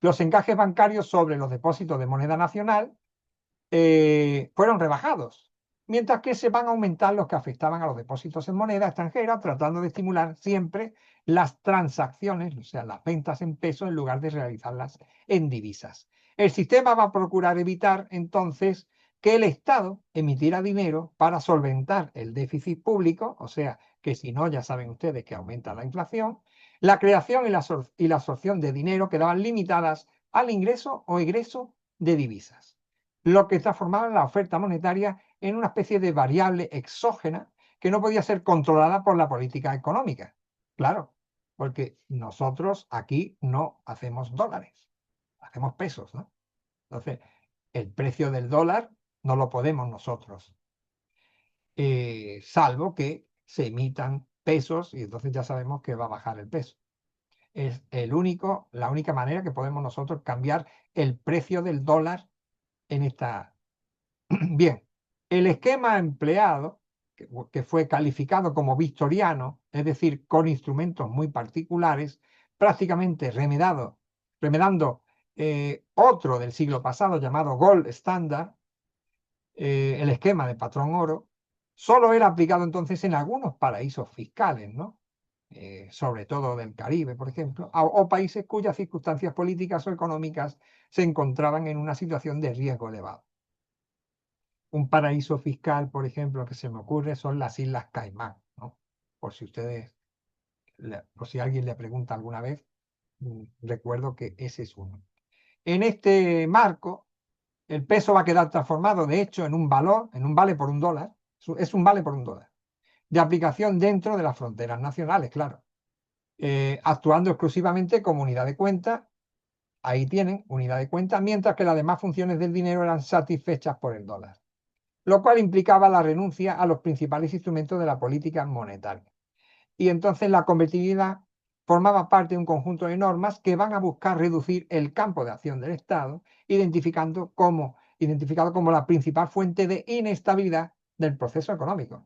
Los encajes bancarios sobre los depósitos de moneda nacional fueron rebajados, mientras que se van a aumentar los que afectaban a los depósitos en moneda extranjera, tratando de estimular siempre las transacciones, o sea, las ventas en pesos en lugar de realizarlas en divisas. El sistema va a procurar evitar entonces que el Estado emitiera dinero para solventar el déficit público, o sea, que si no, ya saben ustedes que aumenta la inflación. La creación y la absorción de dinero quedaban limitadas al ingreso o egreso de divisas, lo que transformaba la oferta monetaria en una especie de variable exógena que no podía ser controlada por la política económica. Claro, porque nosotros aquí no hacemos dólares, hacemos pesos, ¿no? Entonces, el precio del dólar no lo podemos nosotros, salvo que se emitan pesos y entonces ya sabemos que va a bajar el peso. Es la única manera que podemos nosotros cambiar el precio del dólar en esta. Bien, el esquema empleado, que fue calificado como victoriano, es decir, con instrumentos muy particulares, prácticamente remedando otro del siglo pasado llamado Gold Standard, el esquema de patrón oro, solo era aplicado entonces en algunos paraísos fiscales, ¿no? sobre todo del Caribe, por ejemplo, o países cuyas circunstancias políticas o económicas se encontraban en una situación de riesgo elevado. Un paraíso fiscal, por ejemplo, que se me ocurre son las Islas Caimán, ¿no? Por si ustedes, por si alguien le pregunta alguna vez, recuerdo que ese es uno. En este marco, el peso va a quedar transformado, de hecho, en un valor, en un vale por un dólar, es un vale por un dólar, de aplicación dentro de las fronteras nacionales, claro, actuando exclusivamente como unidad de cuenta, ahí tienen unidad de cuenta, mientras que las demás funciones del dinero eran satisfechas por el dólar, lo cual implicaba la renuncia a los principales instrumentos de la política monetaria. Y entonces la convertibilidad formaba parte de un conjunto de normas que van a buscar reducir el campo de acción del Estado, identificado como la principal fuente de inestabilidad del proceso económico.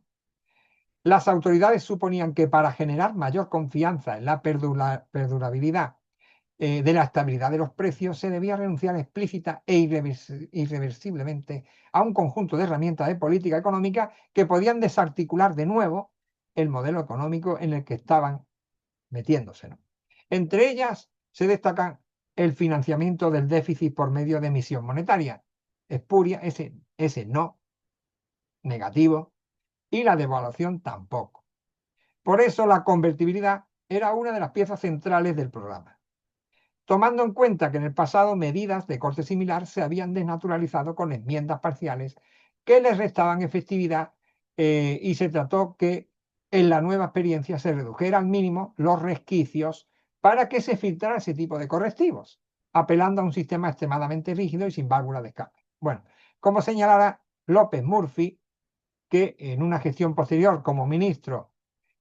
Las autoridades suponían que para generar mayor confianza en la perdurabilidad de la estabilidad de los precios se debía renunciar explícita e irreversiblemente a un conjunto de herramientas de política económica que podían desarticular de nuevo el modelo económico en el que estaban metiéndose, ¿no? Entre ellas se destacan el financiamiento del déficit por medio de emisión monetaria, espuria, ese no, negativo, y la devaluación tampoco. Por eso la convertibilidad era una de las piezas centrales del programa, tomando en cuenta que en el pasado medidas de corte similar se habían desnaturalizado con enmiendas parciales que les restaban efectividad, y se trató que en la nueva experiencia se redujera al mínimo los resquicios para que se filtrara ese tipo de correctivos, apelando a un sistema extremadamente rígido y sin válvula de escape. Bueno, como señalara López Murphy, que en una gestión posterior como ministro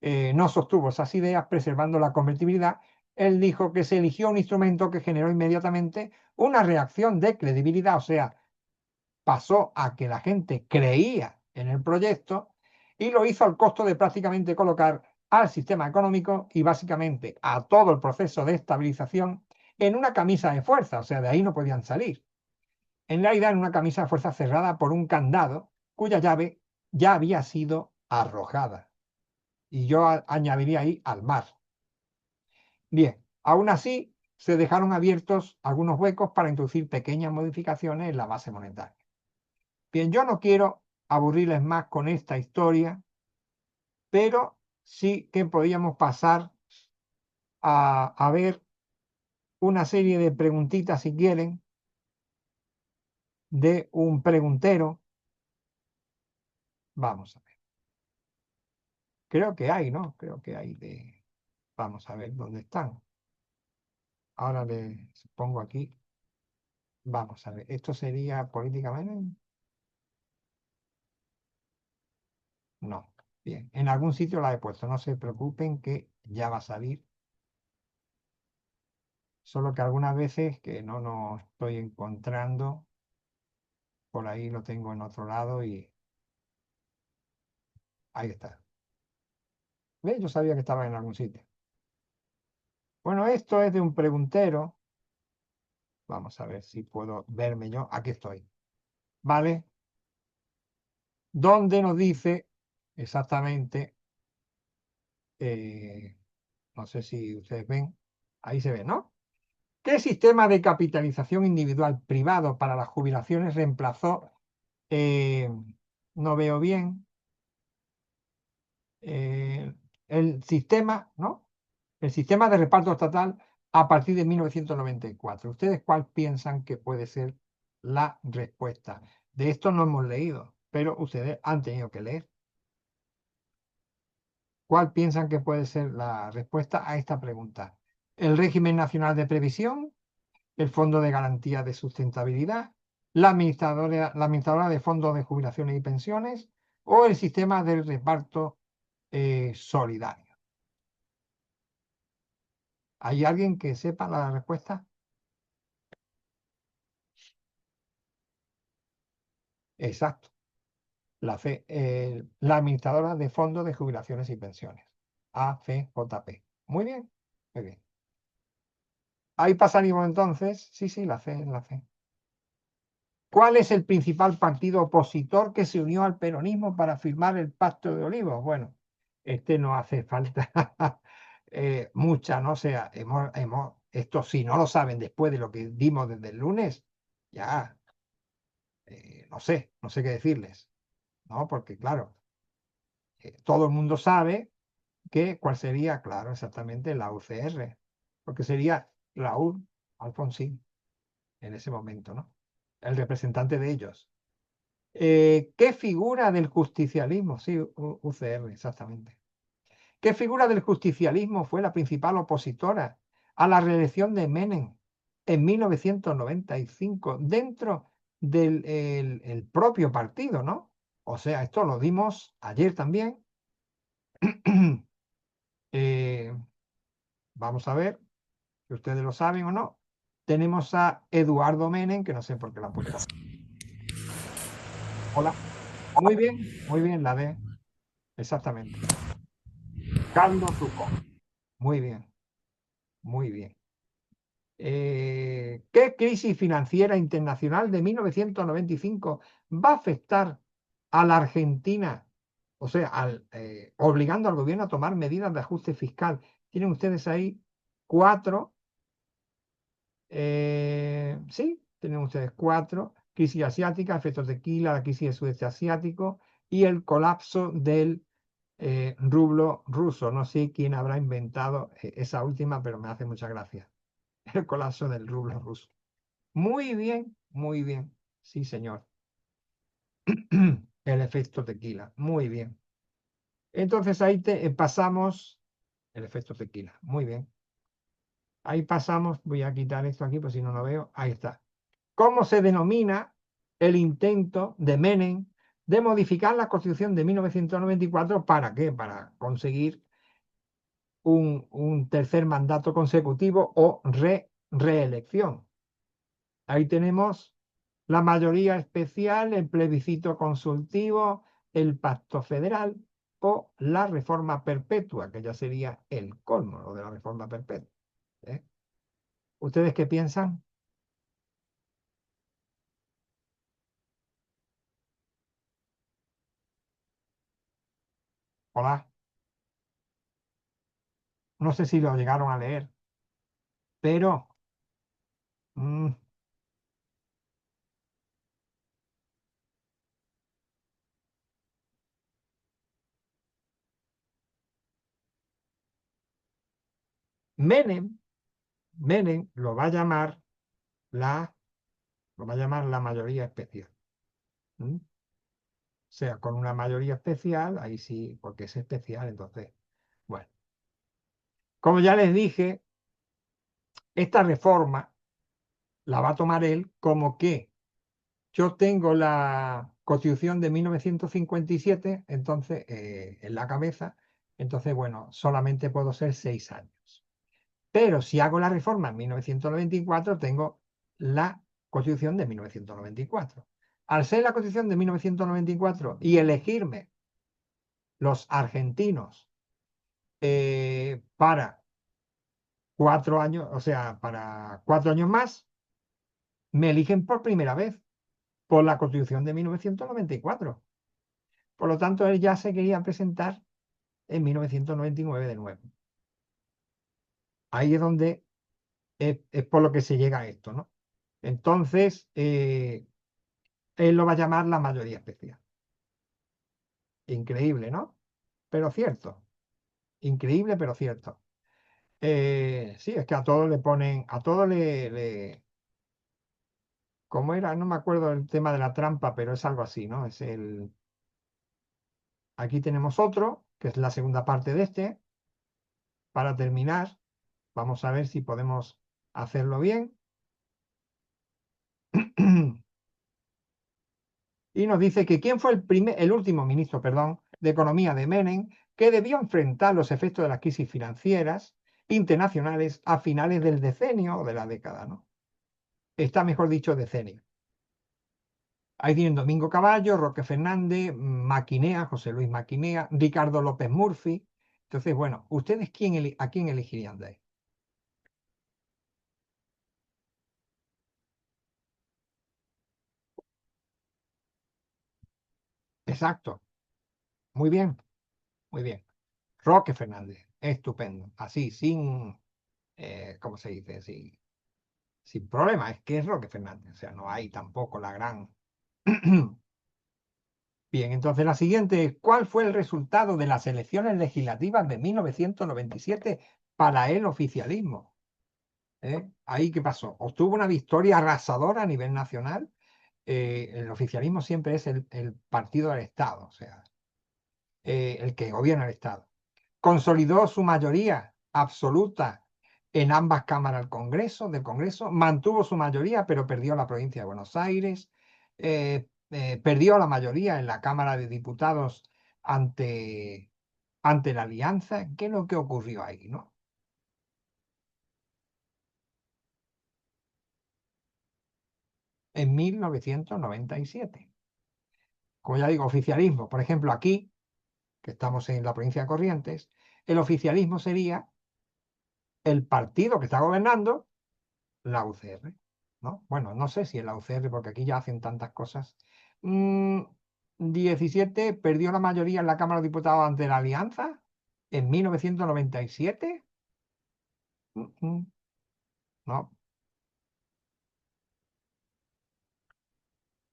no sostuvo esas ideas, preservando la convertibilidad, él dijo que se eligió un instrumento que generó inmediatamente una reacción de credibilidad, o sea, pasó a que la gente creía en el proyecto y lo hizo al costo de prácticamente colocar al sistema económico y básicamente a todo el proceso de estabilización en una camisa de fuerza, o sea, de ahí no podían salir. En realidad, en una camisa de fuerza cerrada por un candado cuya llave ya había sido arrojada. Y yo añadiría ahí al mar. Bien, aún así se dejaron abiertos algunos huecos para introducir pequeñas modificaciones en la base monetaria. Bien, yo no quiero aburrirles más con esta historia, pero sí que podríamos pasar a ver una serie de preguntitas, si quieren, de un preguntero. Vamos a ver. Creo que hay, ¿no? Creo que hay de... Vamos a ver dónde están. Ahora les pongo aquí. Vamos a ver. Esto sería políticamente. No. Bien. En algún sitio la he puesto. No se preocupen que ya va a salir. Solo que algunas veces que no nos estoy encontrando. Por ahí lo tengo en otro lado y ahí está. ¿Ves? Yo sabía que estaba en algún sitio. Bueno, esto es de un preguntero. Vamos a ver si puedo verme yo. Aquí estoy. ¿Vale? Donde nos dice exactamente, eh, no sé si ustedes ven, ahí se ve, ¿no? ¿Qué sistema de capitalización individual privado para las jubilaciones reemplazó? eh, no veo bien. eh, el sistema, ¿no? El sistema de reparto estatal a partir de 1994. ¿Ustedes cuál piensan que puede ser la respuesta? De esto no hemos leído, pero ustedes han tenido que leer. ¿Cuál piensan que puede ser la respuesta a esta pregunta? ¿El régimen nacional de previsión? ¿El fondo de garantía de sustentabilidad? ¿La administradora de fondos de jubilaciones y pensiones? ¿O el sistema de reparto solidario? ¿Hay alguien que sepa la respuesta? Exacto. La administradora de fondos de jubilaciones y pensiones. AFJP. Muy bien, muy bien. Ahí pasaríamos entonces. Sí, sí, la C, la C. ¿Cuál es el principal partido opositor que se unió al peronismo para firmar el Pacto de Olivos? Bueno, este no hace falta mucha, ¿no? O sea, esto si no lo saben después de lo que dimos desde el lunes, ya no sé qué decirles, ¿no? Porque claro, todo el mundo sabe que cuál sería, claro, exactamente la UCR, porque sería Raúl Alfonsín en ese momento, ¿no? El representante de ellos. ¿Qué figura del justicialismo? Sí, UCR, exactamente. ¿Qué figura del justicialismo fue la principal opositora a la reelección de Menem en 1995 dentro del el propio partido, ¿no? O sea, esto lo dimos ayer también. Eh, vamos a ver si ustedes lo saben o no. Tenemos a Eduardo Menem, que no sé por qué lo han puesto. Hola. Muy bien, la D, exactamente. Carlos Zucco. Muy bien, muy bien. ¿Qué crisis financiera internacional de 1995 va a afectar a la Argentina? O sea, obligando al gobierno a tomar medidas de ajuste fiscal. Tienen ustedes ahí cuatro, sí, tienen ustedes cuatro. Crisis asiática, efectos de tequila, la crisis del sudeste asiático y el colapso del rublo ruso. No sé quién habrá inventado esa última, pero me hace mucha gracia. El colapso del rublo ruso. Muy bien, muy bien. Sí, señor. El efecto tequila. Muy bien. Entonces ahí pasamos el efecto tequila. Muy bien. Ahí pasamos. Voy a quitar esto aquí, pues si no lo veo. Ahí está. ¿Cómo se denomina el intento de Menem de modificar la Constitución de 1994? ¿Para qué? Para conseguir un tercer mandato consecutivo o reelección. Ahí tenemos la mayoría especial, el plebiscito consultivo, el pacto federal o la reforma perpetua, que ya sería el colmo, lo de la reforma perpetua. ¿Eh? ¿Ustedes qué piensan? Hola, no sé si lo llegaron a leer, pero mm, Menem, Menem la, lo va a llamar la mayoría especial. ¿Mm? O sea, con una mayoría especial, ahí sí, porque es especial, entonces, bueno. Como ya les dije, esta reforma la va a tomar él como que yo tengo la Constitución de 1957, entonces, en la cabeza, entonces, bueno, solamente puedo ser 6 años. Pero si hago la reforma en 1994, tengo la Constitución de 1994. Al ser la Constitución de 1994 y elegirme los argentinos para 4 años, o sea, para 4 años más, me eligen por primera vez por la Constitución de 1994. Por lo tanto, él ya se quería presentar en 1999 de nuevo. Ahí es donde es por lo que se llega a esto, ¿no? Entonces, él lo va a llamar la mayoría especial. Increíble, ¿no? Pero cierto. Increíble, pero cierto. Sí, es que a todos le ponen, a todos ¿cómo era? No me acuerdo el tema de la trampa, pero es algo así, ¿no? Aquí tenemos otro, que es la segunda parte de este. Para terminar, vamos a ver si podemos hacerlo bien. Y nos dice que quién fue el último ministro, perdón, de Economía de Menem, que debió enfrentar los efectos de las crisis financieras internacionales a finales del decenio o de la década, ¿no? Está mejor dicho decenio. Ahí tienen Domingo Caballo, Roque Fernández, Maquinea, José Luis Maquinea, Ricardo López Murphy. Entonces, bueno, ¿ustedes a quién elegirían de ahí? Exacto. Muy bien, muy bien. Roque Fernández. estupendo. Así, sin, ¿cómo se dice? Sin problema. Es que es Roque Fernández. O sea, no hay tampoco la gran... Bien, entonces la siguiente es, ¿cuál fue el resultado de las elecciones legislativas de 1997 para el oficialismo? ¿Ahí qué pasó? Obtuvo una victoria arrasadora a nivel nacional. El oficialismo siempre es el partido del Estado, o sea, el que gobierna el Estado. Consolidó su mayoría absoluta en ambas cámaras del Congreso, mantuvo su mayoría, pero perdió la provincia de Buenos Aires, perdió la mayoría en la Cámara de Diputados ante, ante la alianza. ¿Qué es lo que ocurrió ahí, no? En 1997. Como ya digo, oficialismo. Por ejemplo, aquí, que estamos en la provincia de Corrientes, el oficialismo sería el partido que está gobernando, la UCR, ¿no? Bueno, no sé si es la UCR, porque aquí ya hacen tantas cosas. Mm, 17 perdió la mayoría en la Cámara de Diputados ante la Alianza en 1997. Mm, mm, No,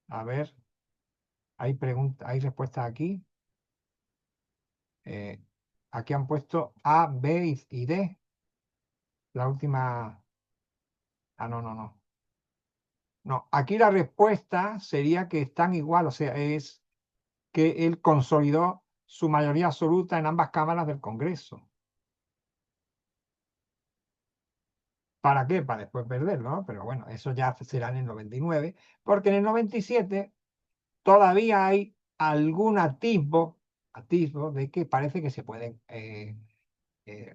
a ver, hay preguntas, hay respuestas aquí. Eh, Aquí han puesto A, B y D. La última. Ah, no, no, no. No, aquí la respuesta sería que están igual, o sea, es que él consolidó su mayoría absoluta en ambas cámaras del Congreso. ¿Para qué? Para después perderlo, ¿no? Pero bueno, eso ya será en el 99, porque en el 97 todavía hay algún atisbo de que parece que se puede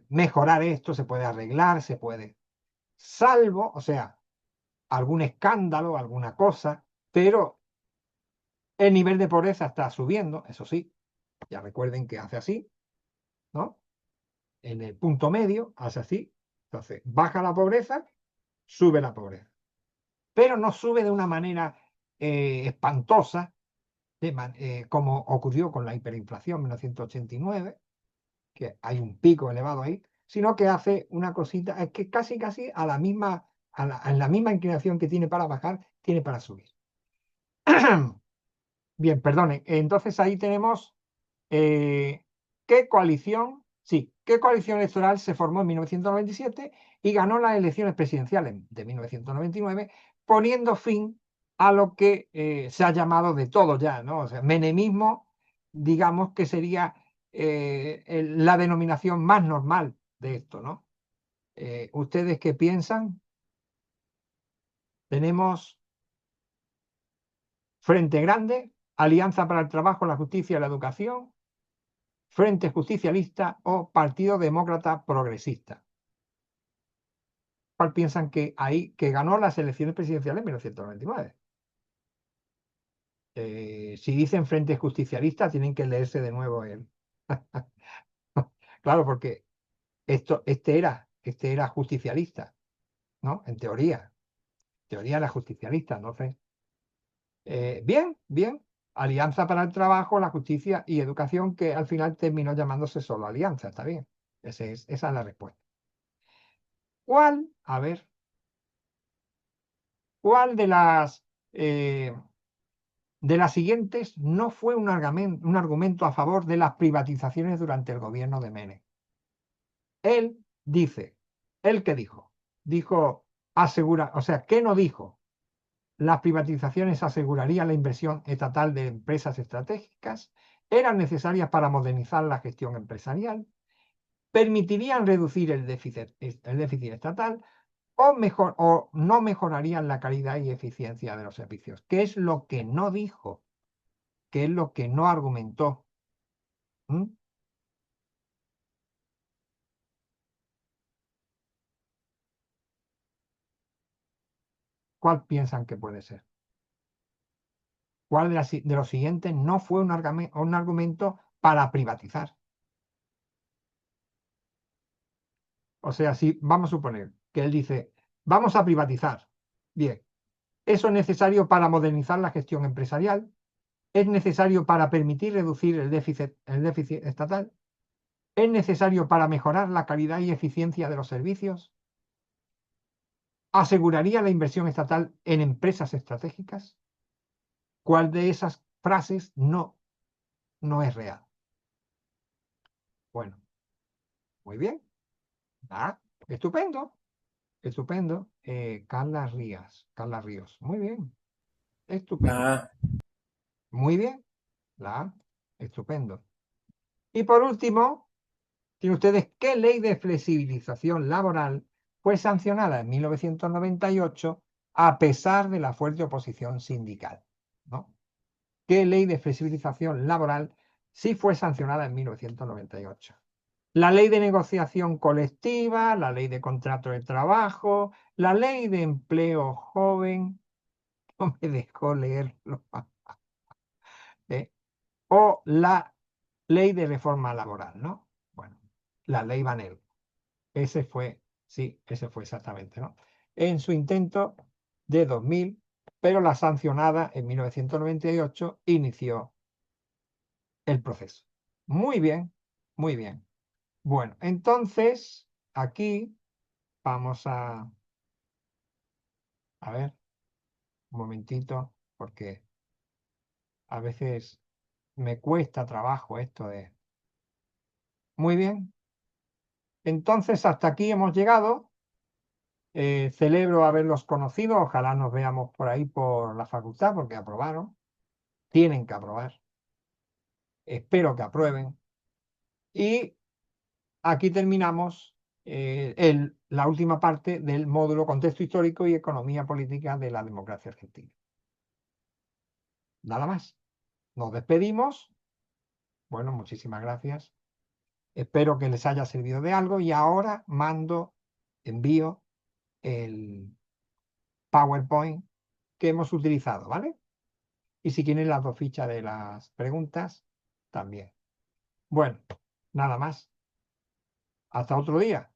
mejorar esto, se puede arreglar, se puede, salvo, o sea, algún escándalo, alguna cosa, pero el nivel de pobreza está subiendo, eso sí, ya recuerden que hace así, ¿no? En el punto medio hace así, entonces baja la pobreza, sube la pobreza, pero no sube de una manera espantosa, como ocurrió con la hiperinflación en 1989, que hay un pico elevado ahí, sino que hace una cosita, es que casi a la misma, en la misma inclinación que tiene para bajar, tiene para subir. Bien, perdone. Entonces ahí tenemos qué coalición, sí, qué coalición electoral se formó en 1997 y ganó las elecciones presidenciales de 1999, poniendo fin a lo que se ha llamado de todo ya, ¿no? O sea, menemismo, digamos que sería la denominación más normal de esto, ¿no? ¿Ustedes qué piensan? Tenemos Frente Grande, Alianza para el Trabajo, la Justicia y la Educación, Frente Justicialista o Partido Demócrata Progresista. ¿Cuál piensan que ahí, que ganó las elecciones presidenciales en 1999? Si dicen Frente Justicialista, tienen que leerse de nuevo el. Claro, porque este era justicialista, ¿no? En teoría era justicialista, entonces. Bien, bien. Alianza para el Trabajo, la Justicia y Educación, que al final terminó llamándose solo Alianza, está bien. Esa es la respuesta. ¿Cuál? A ver, ¿cuál eh, de las siguientes no fue un argumento a favor de las privatizaciones durante el gobierno de Menem? Él dice, ¿él qué dijo? Dijo, asegura, o sea, ¿qué no dijo? Las privatizaciones asegurarían la inversión estatal de empresas estratégicas, eran necesarias para modernizar la gestión empresarial, permitirían reducir el déficit estatal o no mejorarían la calidad y eficiencia de los servicios. ¿Qué es lo que no dijo? ¿Qué es lo que no argumentó? ¿Mm? ¿Cuál piensan que puede ser? ¿Cuál de los siguientes no fue un argumento para privatizar? O sea, si vamos a suponer que él dice, vamos a privatizar. Bien, eso es necesario para modernizar la gestión empresarial, es necesario para permitir reducir el déficit estatal. ¿Es necesario para mejorar la calidad y eficiencia de los servicios? ¿Aseguraría la inversión estatal en empresas estratégicas? ¿Cuál de esas frases no es real? Bueno, muy bien. Ah, estupendo, estupendo. Carla Ríos. Muy bien, estupendo. Ah, Muy bien, la A, estupendo. Y por último, tienen ustedes qué ley de flexibilización laboral fue sancionada en 1998 a pesar de la fuerte oposición sindical, ¿no? ¿Qué ley de flexibilización laboral sí fue sancionada en 1998? La ley de negociación colectiva, la ley de contrato de trabajo, la ley de empleo joven, no me dejó leerlo, ¿eh? O la ley de reforma laboral, ¿no? Bueno, la ley Banel. Ese fue, sí, ese fue exactamente, ¿no? En su intento de 2000, pero la sancionada en 1998 inició el proceso. Muy bien, muy bien. Bueno, entonces aquí vamos a ver, un momentito, porque a veces me cuesta trabajo esto de... Muy bien, entonces hasta aquí hemos llegado. Celebro haberlos conocido, ojalá nos veamos por ahí por la facultad, porque aprobaron, tienen que aprobar, espero que aprueben. Y aquí terminamos la última parte del módulo Contexto histórico y economía política de la democracia argentina. Nada más. Nos despedimos. Bueno, muchísimas gracias. Espero que les haya servido de algo y ahora envío el PowerPoint que hemos utilizado, ¿vale? Y si quieren las dos fichas de las preguntas, también. Bueno, nada más. Hasta otro día.